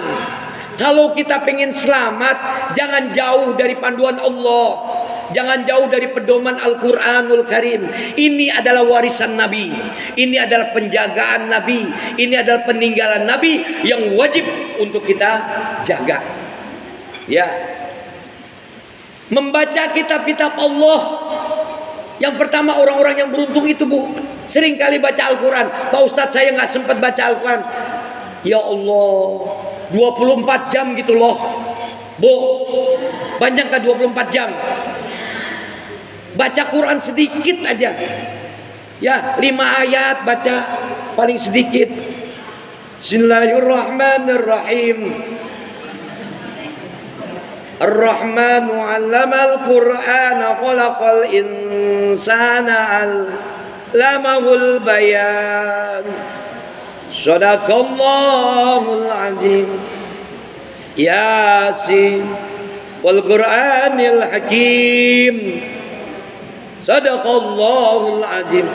Kalau kita pengen selamat, jangan jauh dari panduan Allah. Jangan jauh dari pedoman Al-Quranul Karim. Ini adalah warisan Nabi. Ini adalah penjagaan Nabi. Ini adalah peninggalan Nabi yang wajib untuk kita jaga. Ya. Membaca kitab-kitab Allah. Yang pertama orang-orang yang beruntung itu, Bu, sering kali baca Al-Quran. Pak Ustadz, saya nggak sempat baca Al-Quran. Ya Allah, 24 jam gitu loh, Bu. Banyak kan 24 jam? Baca Quran sedikit aja. Ya, 5 ayat baca paling sedikit. Bismillahirrahmanirrahim. Ar-Rahmanu 'allamal Qur'ana khalaqal insana 'allamahul bayan. Shadaqallahul 'azim. Yasin wal Qur'anil hakim. Shadaqallahul 'azim.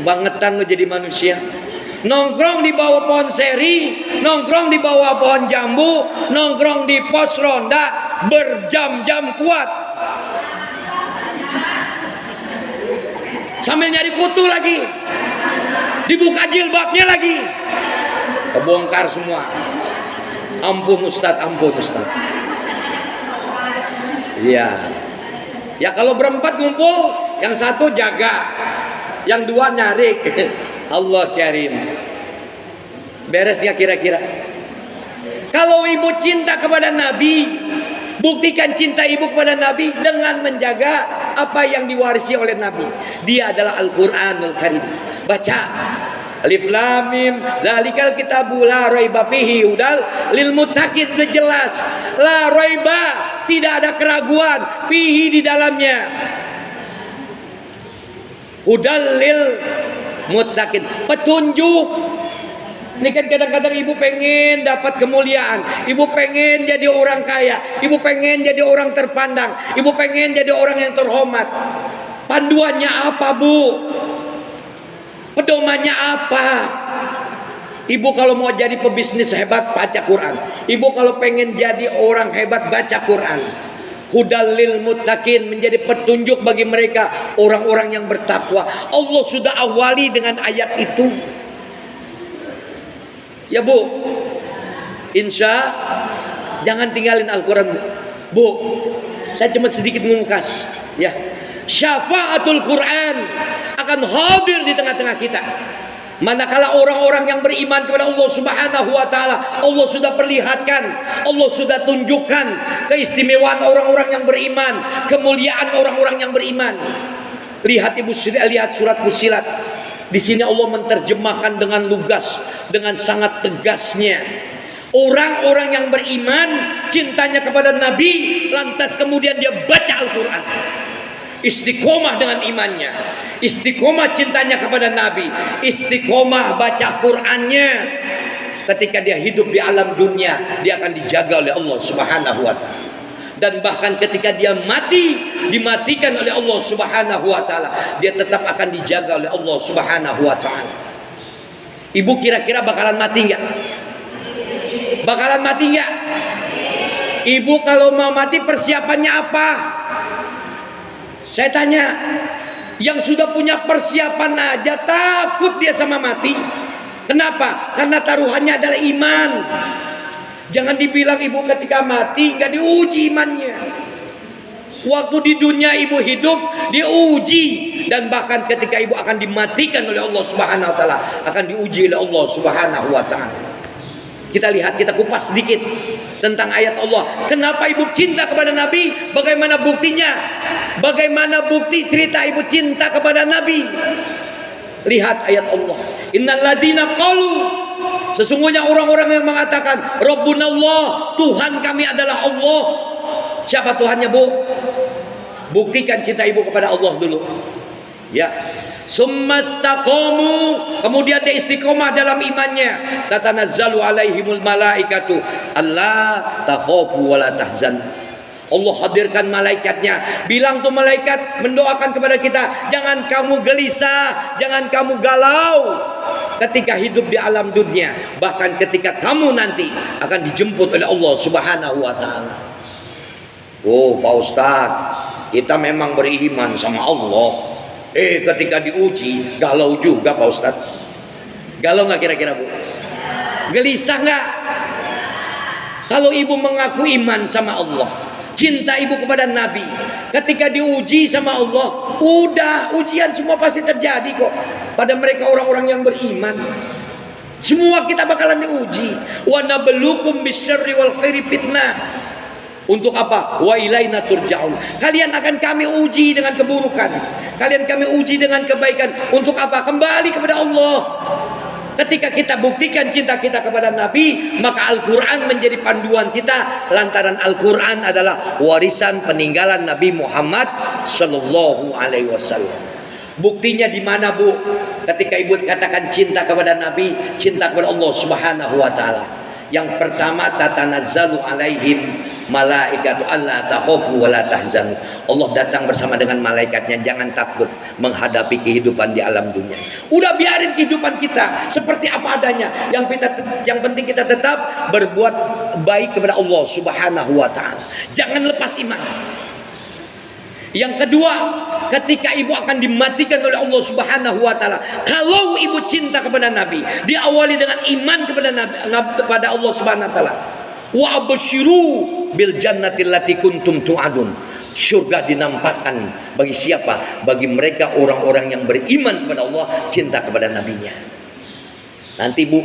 Bangetan lo jadi manusia. Nongkrong di bawah pohon seri, nongkrong di bawah pohon jambu, nongkrong di pos ronda berjam-jam kuat. Sambil nyari kutu lagi. Dibuka jilbabnya lagi. Kebongkar semua. Ampun Ustaz, ampun Ustaz. Iya. Ya kalau berempat ngumpul, yang satu jaga, yang dua nyarik. Allah Karim. Beres ya kira-kira? Kalau ibu cinta kepada Nabi, buktikan cinta ibu kepada Nabi dengan menjaga apa yang diwarisi oleh Nabi. Dia adalah Al-Quranul Karim. Baca. Alif Lam Mim, dzalikal kitabu la raiba fihi hudal lil muttaqin. Sudah jelas. La raiba, tidak ada keraguan, fihi di dalamnya. Hudal lil muttaqin, petunjuk. Ini kan kadang-kadang ibu pengen dapat kemuliaan, ibu pengen jadi orang kaya, ibu pengen jadi orang terpandang, ibu pengen jadi orang yang terhormat. Panduannya apa, Bu? Pedomannya apa? Ibu kalau mau jadi pebisnis hebat, baca Quran. Ibu kalau pengen jadi orang hebat, baca Quran. Hudal lil muttaqin, menjadi petunjuk bagi mereka orang-orang yang bertakwa. Allah sudah awali dengan ayat itu. Ya Bu, insya jangan tinggalin Al-Quran, Bu. Saya cuma sedikit mengukas. Ya, syafaatul Quran akan hadir di tengah-tengah kita. Manakala orang-orang yang beriman kepada Allah Subhanahu wa taala, Allah sudah perlihatkan, Allah sudah tunjukkan keistimewaan orang-orang yang beriman, kemuliaan orang-orang yang beriman. Lihat Ibu, lihat surat Fussilat. Di sini Allah menerjemahkan dengan lugas, dengan sangat tegasnya. Orang-orang yang beriman, cintanya kepada Nabi, lantas kemudian dia baca Al-Quran. Istiqomah dengan imannya, istiqomah cintanya kepada Nabi, istiqomah baca Qur'annya. Ketika dia hidup di alam dunia, dia akan dijaga oleh Allah Subhanahu wa taala. Dan bahkan ketika dia mati, dimatikan oleh Allah Subhanahu wa taala, dia tetap akan dijaga oleh Allah Subhanahu wa taala. Ibu kira-kira bakalan mati enggak? Bakalan mati enggak? Ibu kalau mau mati persiapannya apa? Saya tanya, yang sudah punya persiapan aja takut dia sama mati. Kenapa? Karena taruhannya adalah iman. Jangan dibilang ibu ketika mati nggak diuji imannya. Waktu di dunia ibu hidup diuji, dan bahkan ketika ibu akan dimatikan oleh Allah Subhanahu wa taala akan diuji oleh Allah Subhanahu wa taala. Kita lihat, kita kupas sedikit tentang ayat Allah. Kenapa ibu cinta kepada Nabi? Bagaimana buktinya? Bagaimana bukti cerita ibu cinta kepada Nabi? Lihat ayat Allah. Innal ladzina qalu, sesungguhnya orang-orang yang mengatakan Rabbunallah, Tuhan kami adalah Allah. Siapa Tuhannya, Bu? Buktikan cinta ibu kepada Allah dulu. Ya. Summastaqamu, kemudian dia istiqomah dalam imannya. Tatanazzalu alaihimul malaikatu alla takhafu wa la tahzan. Allah hadirkan malaikatnya, bilang tuh malaikat mendoakan kepada kita, jangan kamu gelisah, jangan kamu galau ketika hidup di alam dunia, bahkan ketika kamu nanti akan dijemput oleh Allah Subhanahu wa taala. Oh, Pak Ustadz, kita memang beriman sama Allah. Ketika diuji galau juga Pak Ustadz. Galau nggak kira-kira, Bu? Gelisah nggak? Kalau ibu mengaku iman sama Allah, cinta ibu kepada Nabi, ketika diuji sama Allah, udah ujian semua pasti terjadi kok pada mereka orang-orang yang beriman. Semua kita bakalan diuji. Wa nabluukum bisyarri wal khairi fitnah. Untuk apa? Wa ilaina turja'un. Kalian akan kami uji dengan keburukan, kalian kami uji dengan kebaikan. Untuk apa? Kembali kepada Allah. Ketika kita buktikan cinta kita kepada Nabi, maka Al-Quran menjadi panduan kita. Lantaran Al-Quran adalah warisan peninggalan Nabi Muhammad Sallallahu Alaihi Wasallam. Buktinya di mana, Bu? Ketika ibu katakan cinta kepada Nabi, cinta kepada Allah Subhanahu Wa Taala. Yang pertama, tatanazzalu alaihim malaikatu alla takhafu wa la tahzanu. Allah datang bersama dengan malaikatnya, jangan takut menghadapi kehidupan di alam dunia. Udah biarin kehidupan kita seperti apa adanya. Yang penting kita tetap berbuat baik kepada Allah Subhanahu wa taala. Jangan lepas iman. Yang kedua, ketika ibu akan dimatikan oleh Allah Subhanahu wa taala, kalau ibu cinta kepada Nabi, diawali dengan iman kepada Nabi, kepada Allah Subhanahu wa taala. Wa absyiru bil jannati allati kuntum tu'adun. Surga dinampakkan bagi siapa? Bagi mereka orang-orang yang beriman kepada Allah, cinta kepada nabinya. Nanti, Bu,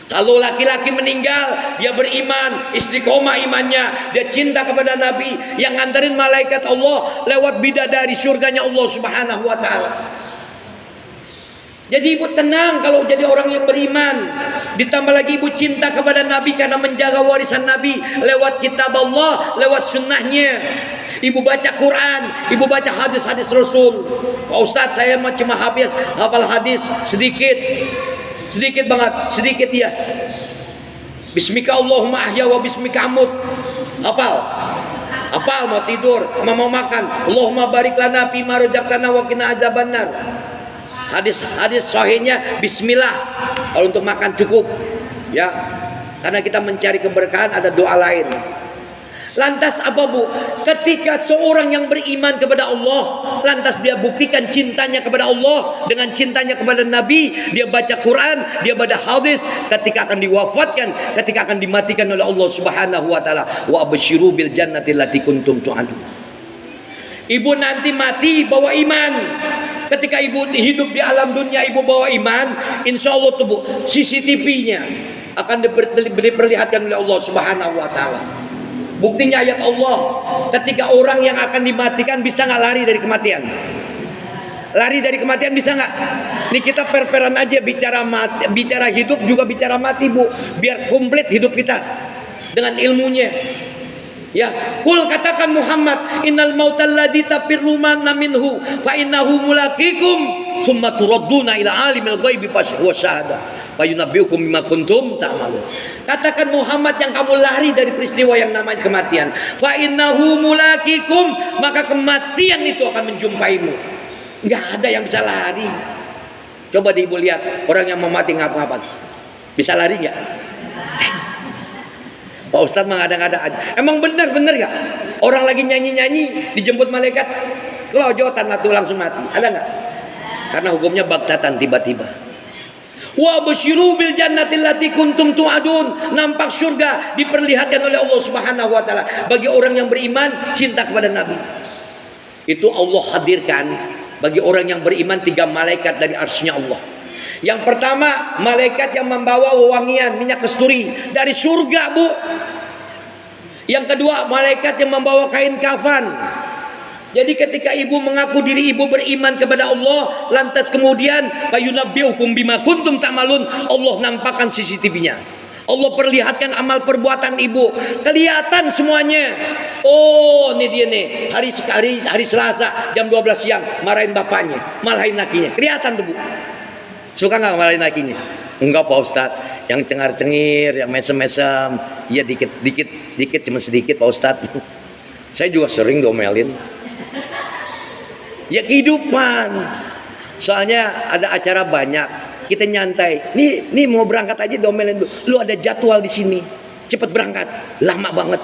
kalau laki-laki meninggal, dia beriman, istiqomah imannya, dia cinta kepada Nabi, yang nganterin malaikat Allah lewat bidadari surganya Allah Subhanahu wa taala. Jadi ibu tenang kalau jadi orang yang beriman. Ditambah lagi ibu cinta kepada Nabi karena menjaga warisan Nabi lewat kitab Allah, lewat sunnahnya. Ibu baca Quran, ibu baca hadis-hadis Rasul. Pak Ustadz, saya cuma hafal hadis sedikit. Sedikit banget, sedikit ya. Bismika Allahumma ahya wa bismika amut. Hafal mau tidur, mau makan. Allahumma barik lana fi ma razaqtana wa qina adzabannar. Hadis sahihnya bismillah. Kalau untuk makan cukup. Ya. Karena kita mencari keberkahan ada doa lain. Lantas apa, Bu? Ketika seorang yang beriman kepada Allah, lantas dia buktikan cintanya kepada Allah dengan cintanya kepada Nabi, dia baca Quran, dia baca hadis, ketika akan diwafatkan, ketika akan dimatikan oleh Allah Subhanahu wa taala, wa absyiru bil jannati allati kuntum tu'adun. Ibu nanti mati bawa iman. Ketika ibu hidup di alam dunia, ibu bawa iman, insya Allah tuh, Bu, CCTV-nya akan diperlihatkan oleh Allah Subhanahu wa taala. Buktinya ayat Allah, ketika orang yang akan dimatikan bisa nggak lari dari kematian? Lari dari kematian bisa nggak? Ini kita per-peran aja bicara hidup juga bicara mati, Bu, biar komplit hidup kita dengan ilmunya. Ya, kul katakan Muhammad, innal mautal ladzi tafirruna minhu fa innahu mulaqikum summa turadduna ila alimil ghaibi wa syahada fa yunabbiukum bima kuntum ta'malun. Katakan Muhammad, yang kamu lari dari peristiwa yang namanya kematian, fa innahu mulaqikum, maka kematian itu akan menjumpaimu. Enggak ada yang bisa lari. Coba Ibu lihat orang yang mau mati ngapa-ngapan. Bisa lari enggak? Pak Ustadz mengada-ngada. Emang benar-benar gak? Orang lagi nyanyi-nyanyi dijemput malaikat, kelojotan tuh langsung mati. Ada nggak? Karena hukumnya baktatan, tiba-tiba. Wa basyiru bil jannati allati kuntum tu'adun. Nampak surga diperlihatkan oleh Allah Subhanahu wa taala bagi orang yang beriman, cinta kepada Nabi. Itu Allah hadirkan bagi orang yang beriman 3 malaikat dari arsy-Nya Allah. Yang pertama, malaikat yang membawa wewangian minyak kasturi dari surga, Bu. Yang kedua, malaikat yang membawa kain kafan. Jadi ketika ibu mengaku diri ibu beriman kepada Allah, lantas kemudian fayunabbiukum bima kuntum ta'malun, Allah nampakkan CCTV-nya. Allah perlihatkan amal perbuatan ibu, kelihatan semuanya. Oh, ini dia nih, hari Selasa jam 12 siang marahin bapaknya, malahin lakinya. Kelihatan tuh, Bu. Suka nggak marahin lakinya? Enggak, Pak Ustadz. Yang cengar-cengir, yang mesem-mesem, ya dikit cuma sedikit, Pak Ustadz. Saya juga sering domelin. Ya kehidupan. Soalnya ada acara banyak, kita nyantai. Nih mau berangkat aja domelin tuh. Lu ada jadwal di sini, cepet berangkat. Lama banget.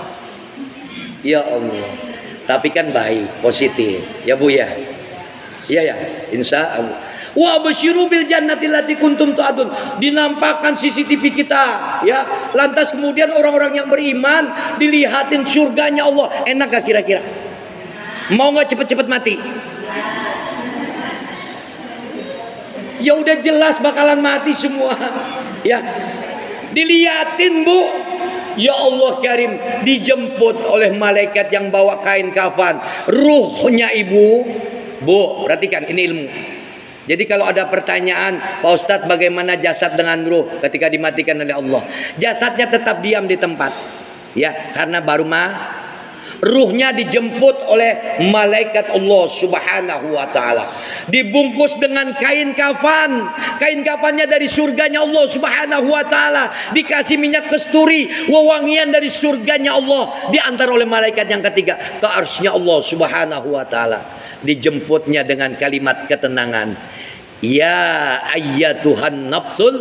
Ya Allah. Tapi kan baik, positif. Ya Bu ya. Iya ya, insya Allah. Wa basyiru bil jannati allati kuntum tu'adun. Dinampakkan CCTV kita, ya. Lantas kemudian orang-orang yang beriman dilihatin surganya Allah. Enak gak kira-kira? Mau nggak cepet-cepet mati? Ya udah jelas bakalan mati semua. Ya. Dilihatin, Bu. Ya Allah Karim, dijemput oleh malaikat yang bawa kain kafan. Ruhnya ibu. Bu, perhatikan ini ilmu. Jadi kalau ada pertanyaan, Pak Ustadz bagaimana jasad dengan ruh ketika dimatikan oleh Allah? Jasadnya tetap diam di tempat. Ya, karena baru ruhnya dijemput oleh malaikat Allah Subhanahu wa taala. Dibungkus dengan kain kafan. Kain kafannya dari surganya Allah Subhanahu wa taala. Dikasih minyak kasturi, wewangian dari surganya Allah, diantar oleh malaikat yang ketiga ke arsy-Nya Allah Subhanahu wa taala. Dijemputnya dengan kalimat ketenangan. Ya ayyatuhan nafsul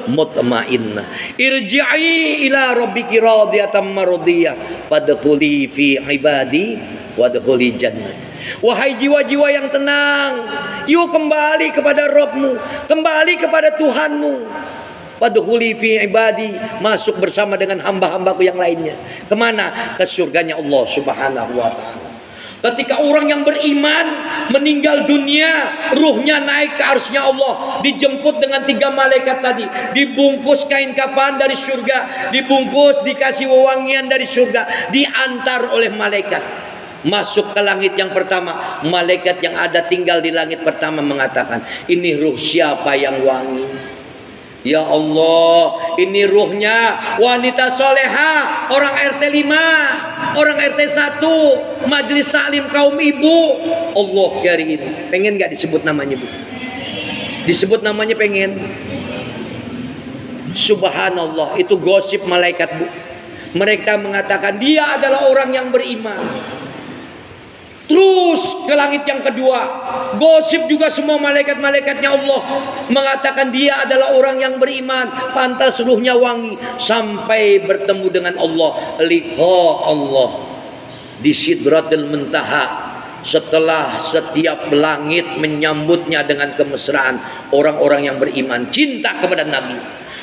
mutmainnah, irji'i ila rabbiki radiyatan mardiyah, fadkhuli fi ibadi wadkhuli jannat. Wahai jiwa-jiwa yang tenang, yuk kembali kepada Rabbmu, kembali kepada Tuhanmu. Fadkhuli fi ibadi, masuk bersama dengan hamba-hambaku yang lainnya. Kemana? Ke surganya Allah Subhanahu wa taala. Ketika orang yang beriman meninggal dunia, ruhnya naik ke arsy-Nya Allah, dijemput dengan 3 malaikat tadi, dibungkus kain kafan dari surga, dibungkus dikasih wewangian dari surga, diantar oleh malaikat masuk ke langit yang pertama. Malaikat yang ada tinggal di langit pertama mengatakan, ini ruh siapa yang wangi? Ya Allah, ini ruhnya wanita soleha, orang RT 5, orang RT 1, majelis taklim kaum ibu. Allah Karim. Pengen gak disebut namanya, Bu? Disebut namanya pengen? Subhanallah, itu gosip malaikat, Bu. Mereka mengatakan dia adalah orang yang beriman. Terus ke langit yang kedua, gosip juga semua malaikat-malaikatnya Allah mengatakan dia adalah orang yang beriman, pantas ruhnya wangi, sampai bertemu dengan Allah, liqa Allah di Sidratil Muntaha. Setelah setiap langit menyambutnya dengan kemesraan, orang-orang yang beriman cinta kepada Nabi,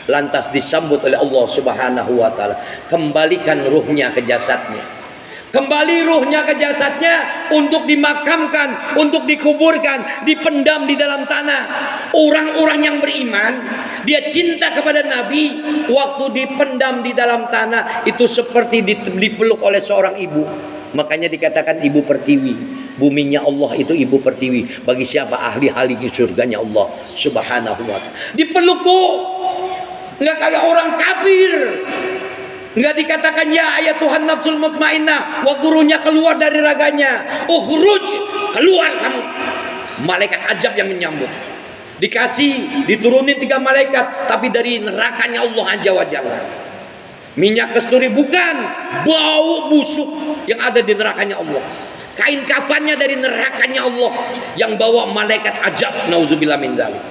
lantas disambut oleh Allah Subhanahu wa taala, kembalikan ruhnya ke jasadnya. Kembali ruhnya ke jasadnya untuk dimakamkan, untuk dikuburkan, dipendam di dalam tanah. Orang-orang yang beriman, dia cinta kepada Nabi, waktu dipendam di dalam tanah itu seperti dipeluk oleh seorang ibu. Makanya dikatakan ibu pertiwi. Buminya Allah itu ibu pertiwi. Bagi siapa ahli-ahli surganya Allah Subhanahu wa taala. Dipeluk, Bu. Enggak kayak orang kafir. Enggak dikatakan ya ayat Tuhan nafsul mutmainnah, waktu ruhnya keluar dari raganya, ukhruj, keluar kamu. Malaikat ajab yang menyambut. Dikasih, diturunin 3 malaikat, tapi dari nerakanya Allah Azza wa Jalla. Minyak kasturi bukan, bau busuk yang ada di nerakanya Allah. Kain kafannya dari nerakanya Allah yang bawa malaikat ajab. Nauzubillah min dzalik.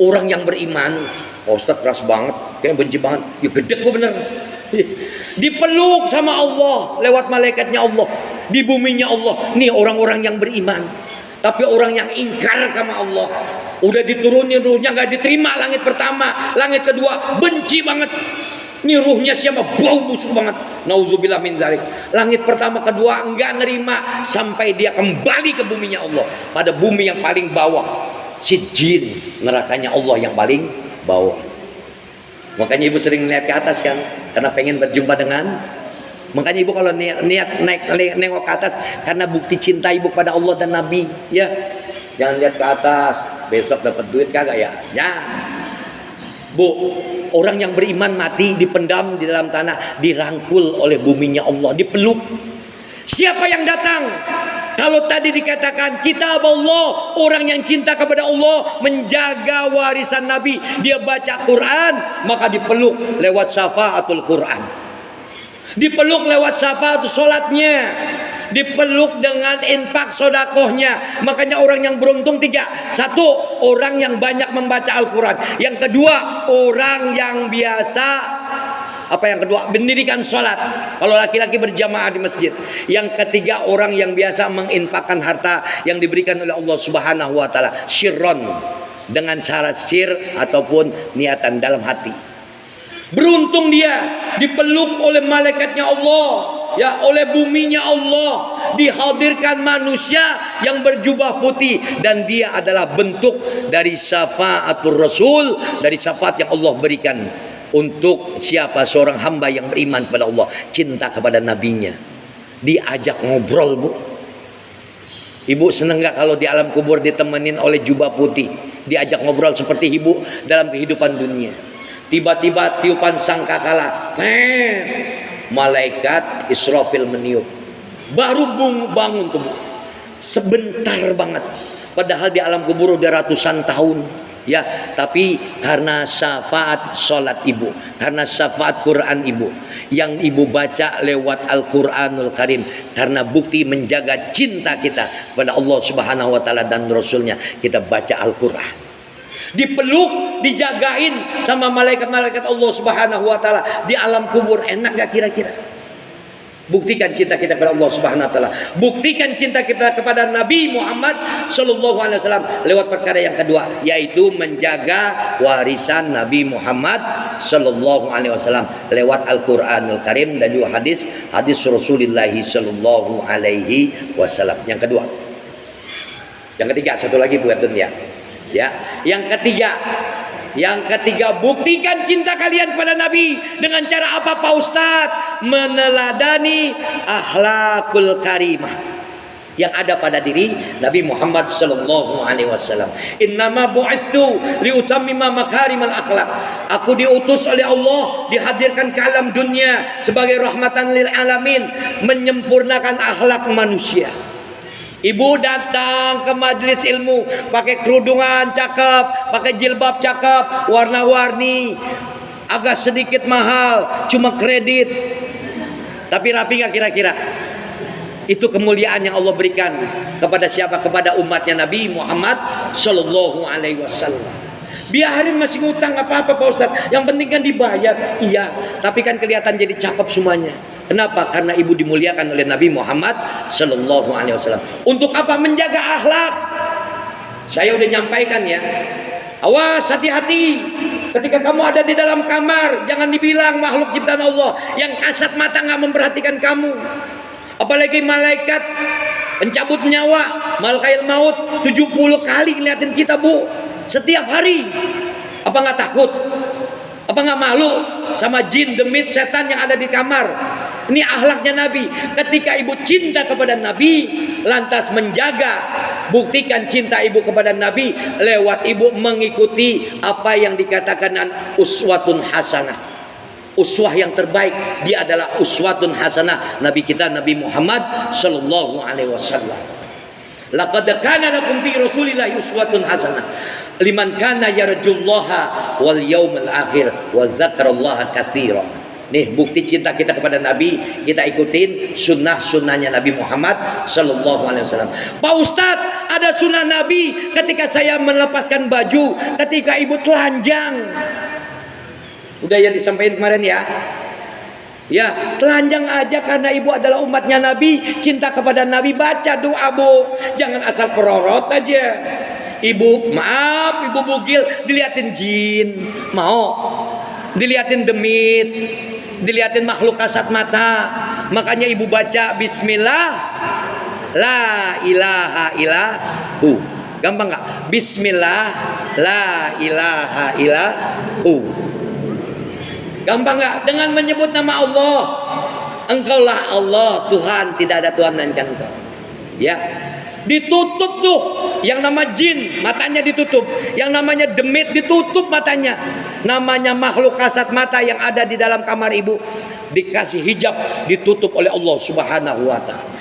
Orang yang beriman, oh Ustaz keras banget, kayak benci banget. Ya gede gua bener. Dipeluk sama Allah lewat malaikatnya Allah, di buminya Allah. Nih orang-orang yang beriman. Tapi orang yang ingkar sama Allah, udah diturunin ruhnya gak diterima. Langit pertama, langit kedua benci banget. Nih ruhnya siapa? Bau busuk banget. Nauzubillah min dzalik. Langit pertama kedua enggak nerima sampai dia kembali ke buminya Allah, pada bumi yang paling bawah. sijjin, nerakanya Allah yang paling bawah. Makanya ibu sering lihat ke atas kan, karena pengen berjumpa dengan. Makanya ibu kalau niat naik nengok ke atas, karena bukti cinta ibu pada Allah dan Nabi. Ya, jangan lihat ke atas, besok dapat duit kagak ya? Ya, bu, orang yang beriman mati dipendam di dalam tanah, dirangkul oleh buminya Allah, dipeluk. Siapa yang datang? Kalau tadi dikatakan kitab Allah, orang yang cinta kepada Allah, menjaga warisan Nabi, dia baca Quran, maka dipeluk lewat syafaatul Quran. Dipeluk lewat syafaatul sholatnya. Dipeluk dengan infak sodakohnya. Makanya orang yang beruntung tiga. Satu, orang yang banyak membaca Al-Quran. Yang kedua, orang yang biasa. Apa yang kedua? Mendirikan sholat. Kalau laki-laki berjamaah di masjid. Yang ketiga, orang yang biasa menginfakkan harta yang diberikan oleh Allah Subhanahu wa taala, syirron, dengan cara sir ataupun niatan dalam hati. Beruntung dia dipeluk oleh malaikatnya Allah, ya, oleh buminya Allah, dihadirkan manusia yang berjubah putih, dan dia adalah bentuk dari syafaatul Rasul, dari syafaat yang Allah berikan untuk siapa? Seorang hamba yang beriman kepada Allah, cinta kepada nabinya. Diajak ngobrol, bu. Ibu seneng gak kalau di alam kubur ditemenin oleh jubah putih, diajak ngobrol seperti ibu dalam kehidupan dunia? Tiba-tiba tiupan sangkakala, malaikat Israfil meniup, baru bangun tuh, bu. Sebentar banget, padahal di alam kubur udah ratusan tahun. Ya, tapi karena syafaat sholat ibu, karena syafaat Quran ibu, yang ibu baca lewat Al-Quranul Karim, karena bukti menjaga cinta kita pada Allah Subhanahu wa taala dan Rasulnya, kita baca Al-Quran. Dipeluk, dijagain sama malaikat-malaikat Allah Subhanahu wa taala di alam kubur. Enak gak kira-kira? Buktikan cinta kita kepada Allah Subhanahu wa taala. Buktikan cinta kita kepada Nabi Muhammad sallallahu alaihi wasallam lewat perkara yang kedua, yaitu menjaga warisan Nabi Muhammad sallallahu alaihi wasallam lewat Al-Qur'anul Karim dan juga hadis Rasulullah sallallahu alaihi wasallam. Yang kedua. Yang ketiga, satu lagi buat dunia. Ya, yang ketiga, buktikan cinta kalian pada Nabi dengan cara apa, Pak Ustadz? Meneladani akhlakul karimah yang ada pada diri Nabi Muhammad sallallahu alaihi wasallam. Innama bu'istu liutammima makarimal akhlak. Aku diutus oleh Allah, dihadirkan ke alam dunia sebagai rahmatan lil alamin, menyempurnakan akhlak manusia. Ibu datang ke majelis ilmu pakai kerudungan cakep, pakai jilbab cakep, warna-warni, agak sedikit mahal, cuma kredit, tapi rapi gak kira-kira? Itu kemuliaan yang Allah berikan kepada siapa? Kepada umatnya Nabi Muhammad sallallahu alaihi wasallam. Biarin masih ngutang apa-apa Pak Ustadz, yang penting kan dibayar. Iya, tapi kan kelihatan jadi cakep semuanya. Kenapa? Karena ibu dimuliakan oleh Nabi Muhammad sallallahu alaihi wasallam. Untuk apa? Menjaga akhlak. Saya udah nyampaikan ya. Awas, hati-hati. Ketika kamu ada di dalam kamar, jangan dibilang makhluk ciptaan Allah yang kasat mata nggak memperhatikan kamu. Apalagi malaikat pencabut nyawa, malaikat maut 70 kali ngeliatin kita, bu, setiap hari. Apa nggak takut? Apa nggak malu sama jin, demit, setan yang ada di kamar? Ini akhlaknya Nabi. Ketika ibu cinta kepada Nabi, lantas menjaga, buktikan cinta ibu kepada Nabi lewat ibu mengikuti apa yang dikatakan uswatun hasanah. Uswah yang terbaik, dia adalah uswatun hasanah Nabi kita, Nabi Muhammad sallallahu alaihi wasallam. Laqad kana lakum fi Rasulillahi uswatun hasanah liman kana yarjullaha wal yawmal akhir wa dzakarallaha katsira. Nih bukti cinta kita kepada Nabi, kita ikutin sunnah-sunnahnya Nabi Muhammad sallallahu alaihi wasallam. Pak Ustadz, ada sunnah Nabi ketika saya melepaskan baju, ketika ibu telanjang. Udah yang disampaikan kemarin ya. Ya, telanjang aja karena ibu adalah umatnya Nabi, cinta kepada Nabi, baca doa, bu. Jangan asal perorot aja. Ibu, maaf, ibu bugil, diliatin jin, mau diliatin demit, diliatin makhluk kasat mata. Makanya ibu baca bismillah, la ilaha illahu. Gampang nggak? Bismillah, la ilaha illahu. Gampang nggak? Dengan menyebut nama Allah. Engkaulah Allah, Tuhan, tidak ada Tuhan melainkan Engkau. Ya, ditutup tuh. Yang nama jin, matanya ditutup. Yang namanya demit, ditutup matanya. Namanya makhluk kasat mata yang ada di dalam kamar ibu, dikasih hijab, ditutup oleh Allah Subhanahu wa ta'ala.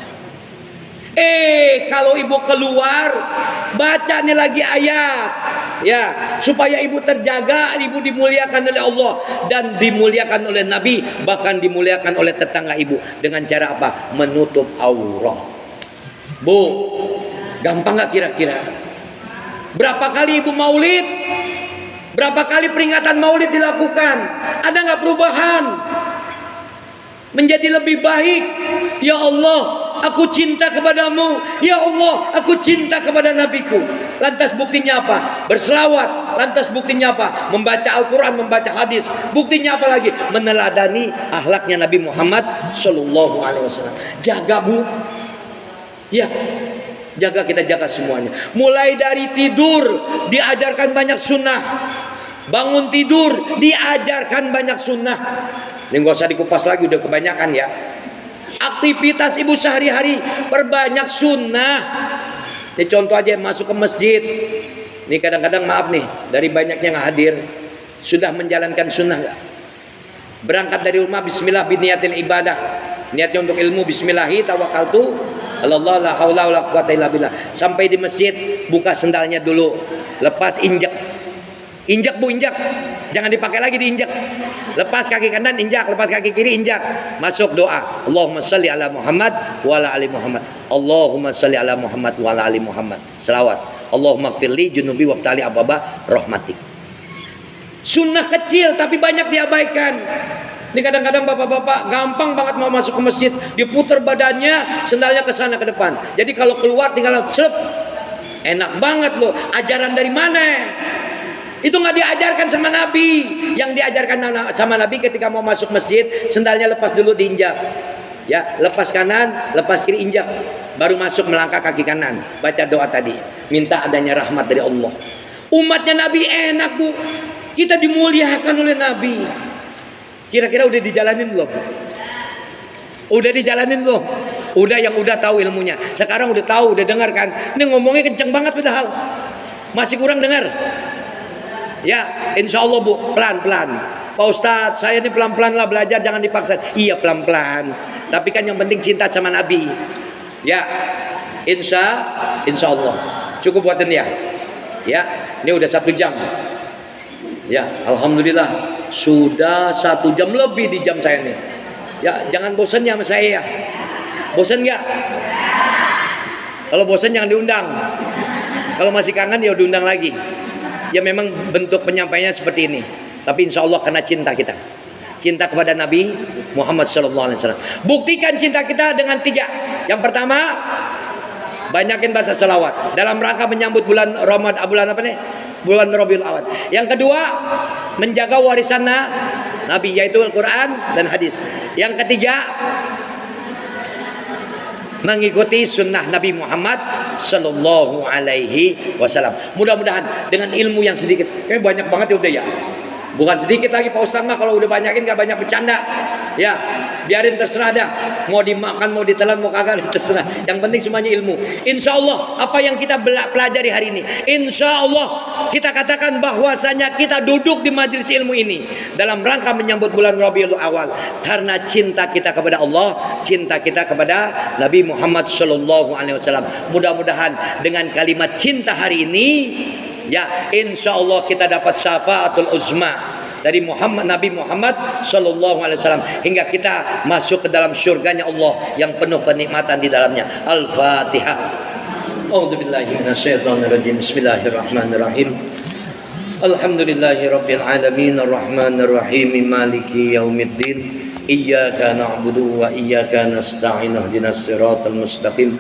Kalau ibu keluar, baca nih lagi ayat, ya, supaya ibu terjaga, ibu dimuliakan oleh Allah dan dimuliakan oleh Nabi, bahkan dimuliakan oleh tetangga ibu. Dengan cara apa? Menutup aurat. Bu, gampang nggak kira-kira? Berapa kali ibu maulid? Berapa kali peringatan maulid dilakukan? Ada nggak perubahan? Menjadi lebih baik. Ya Allah, aku cinta kepadamu. Ya Allah, aku cinta kepada nabiku. Lantas buktinya apa? Berselawat. Lantas buktinya apa? Membaca Al-Quran, membaca hadis. Buktinya apa lagi? Meneladani akhlaknya Nabi Muhammad Sallallahu Alaihi Wasallam. Jaga, bu. Ya, jaga, kita jaga semuanya. Mulai dari tidur diajarkan banyak sunnah. Bangun tidur diajarkan banyak sunnah. Ini gak usah dikupas lagi, udah kebanyakan ya. Aktivitas ibu sehari-hari perbanyak sunnah. Ini contoh aja, masuk ke masjid. Ini kadang-kadang maaf nih, dari banyaknya yang hadir, sudah menjalankan sunnah nggak? Berangkat dari rumah, bismillah biniyatil ibadah. Niatnya untuk ilmu, bismillahi tawakkaltu Allah la haula wala quwata illa billah. Sampai di masjid, buka sendalnya dulu, lepas injak. Injak, bu, injak. Jangan dipakai lagi, diinjak. Lepas kaki kanan, injak. Lepas kaki kiri, injak. Masuk doa. Allahumma salli ala Muhammad wa ala ali Muhammad. Allahumma salli ala Muhammad wa ala ali Muhammad. Selawat. Allahumma gfirli junubi wabtali ababa rahmatik. Sunnah kecil tapi banyak diabaikan. Ini kadang-kadang bapak-bapak gampang banget mau masuk ke masjid, diputar badannya, sendalnya ke sana ke depan. Jadi kalau keluar tinggal celup. Enak banget loh. Ajaran dari mana? Itu nggak diajarkan sama Nabi. Yang diajarkan sama Nabi ketika mau masuk masjid, sendalnya lepas dulu diinjak. Ya, lepas kanan, lepas kiri, injak. Baru masuk, melangkah kaki kanan. Baca doa tadi, minta adanya rahmat dari Allah. Umatnya Nabi enak, bu. Kita dimuliakan oleh Nabi. Kira-kira udah dijalanin belum? Udah dijalanin belum? Udah, yang udah tahu ilmunya. Sekarang udah tahu, udah dengar kan? Ini ngomongnya kenceng banget padahal. Masih kurang dengar? Ya, insya Allah, bu, pelan-pelan. Pak Ustadz, saya ini pelan-pelan lah belajar, jangan dipaksa. Iya, pelan-pelan. Tapi kan yang penting cinta sama Nabi. Ya, insya Allah. Cukup buatin ya. Ya, ini udah 1 jam. Ya, alhamdulillah. Sudah 1 jam lebih di jam saya nih. Ya, jangan bosan ya sama saya ya. Bosan nggak? Kalau bosan jangan diundang. Kalau masih kangen ya diundang lagi. Ya memang bentuk penyampaiannya seperti ini. Tapi insya Allah karena cinta kita. Cinta kepada Nabi Muhammad SAW. Buktikan cinta kita dengan 3. Yang pertama, banyakin baca selawat. Dalam rangka menyambut bulan Ramadan, bulan apa nih? Bulan Rabiul Awal. Yang kedua, menjaga warisan Nabi, yaitu Al-Quran dan hadis. Yang ketiga, mengikuti sunnah Nabi Muhammad Sallallahu Alaihi Wasallam. Mudah-mudahan dengan ilmu yang sedikit, banyak banget ya udah ya. Bukan sedikit lagi Pak Ustadz mah, kalau udah banyakin gak banyak bercanda. Ya, biarin terserah dah. Mau dimakan, mau ditelan, mau kagak, terserah. Yang penting semuanya ilmu. Insya Allah apa yang kita pelajari hari ini, insya Allah kita katakan bahwasanya kita duduk di majelis ilmu ini dalam rangka menyambut bulan Rabiul Awal karena cinta kita kepada Allah, cinta kita kepada Nabi Muhammad Sallallahu Alaihi Wasallam. Mudah-mudahan dengan kalimat cinta hari ini, ya, insya Allah kita dapat syafaatul uzma dari Nabi Muhammad Sallallahu Alaihi Wasallam hingga kita masuk ke dalam surganya Allah yang penuh kenikmatan di dalamnya. Al-Fatihah. A'udzubillahi minasyaitonirrajim. Bismillahirrahmanirrahim. Alhamdulillahirabbil alamin arrahmanir rahim maliki yaumiddin. Iyyaka na'budu wa iyyaka nasta'in ihdinas siratal mustaqim.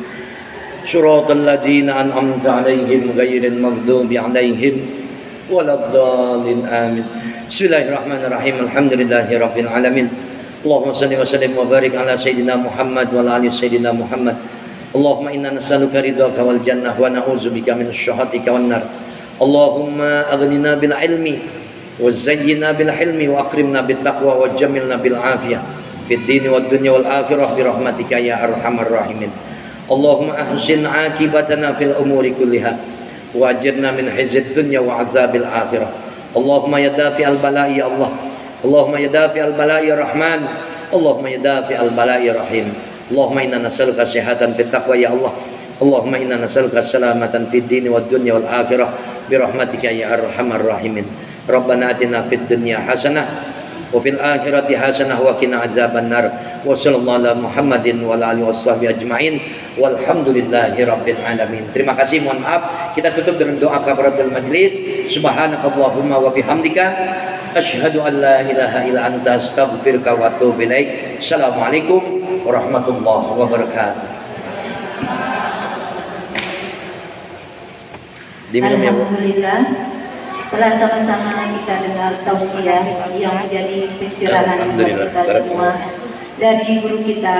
Shiratal ladzina an'amta 'alaihim ghairil maghdubi 'alaihim waladdallin amin. Bismillahirrahmanirrahim. Alhamdulillahirabbil alamin. Allahumma shalli wa sallim wa barik ala sayidina Muhammad wa ala ali sayidina Muhammad. Allahumma inna nas'aluka ridhaka wal jannah wa na'udzubika min syahhatika wan nar. Allahumma aghnina bil ilmi wa zayyina bil hilmi wa akrimna bit taqwa wa jammilna bil afiyah fid dini wad dunya wal akhirah bi rahmatika ya arhamar rahimin. Allahumma ahsin aqibatana fil umuri kulliha wa ajirna min khizyid dunya wa azabil akhirah. Allahumma ya dafi'al bala'i ya Allah. Allahumma ya dafi'al bala'i ya Rahman. Allahumma ya dafi'al bala'i ya Rahim. Allahumma inna nas'aluka sihatan fit taqwa ya Allah. Allahumma inna nas'aluka salamatan fid dini wad dunya wal akhirah bi rahmatika ya arhamar rahimin. Rabbana atina fid dunya hasanah wa fil akhirati hasanah wa qina adzaban nar. Wa sallallahu ala Muhammadin wa ala alihi washabihi ajmain. Walhamdulillahi rabbil alamin. Terima kasih, mohon maaf. Kita tutup dengan doa kafaratul majlis. Subhanakallahumma wa bihamdika asyhadu an la ilaha illa anta astaghfiruka wa atubu ilaik. Assalamualaikum warahmatullahi wabarakatuh. Diminum ya, Bu. Alhamdulillah, telah sama-sama kita dengar tausiah yang menjadi pencerahan untuk kita semua dari guru kita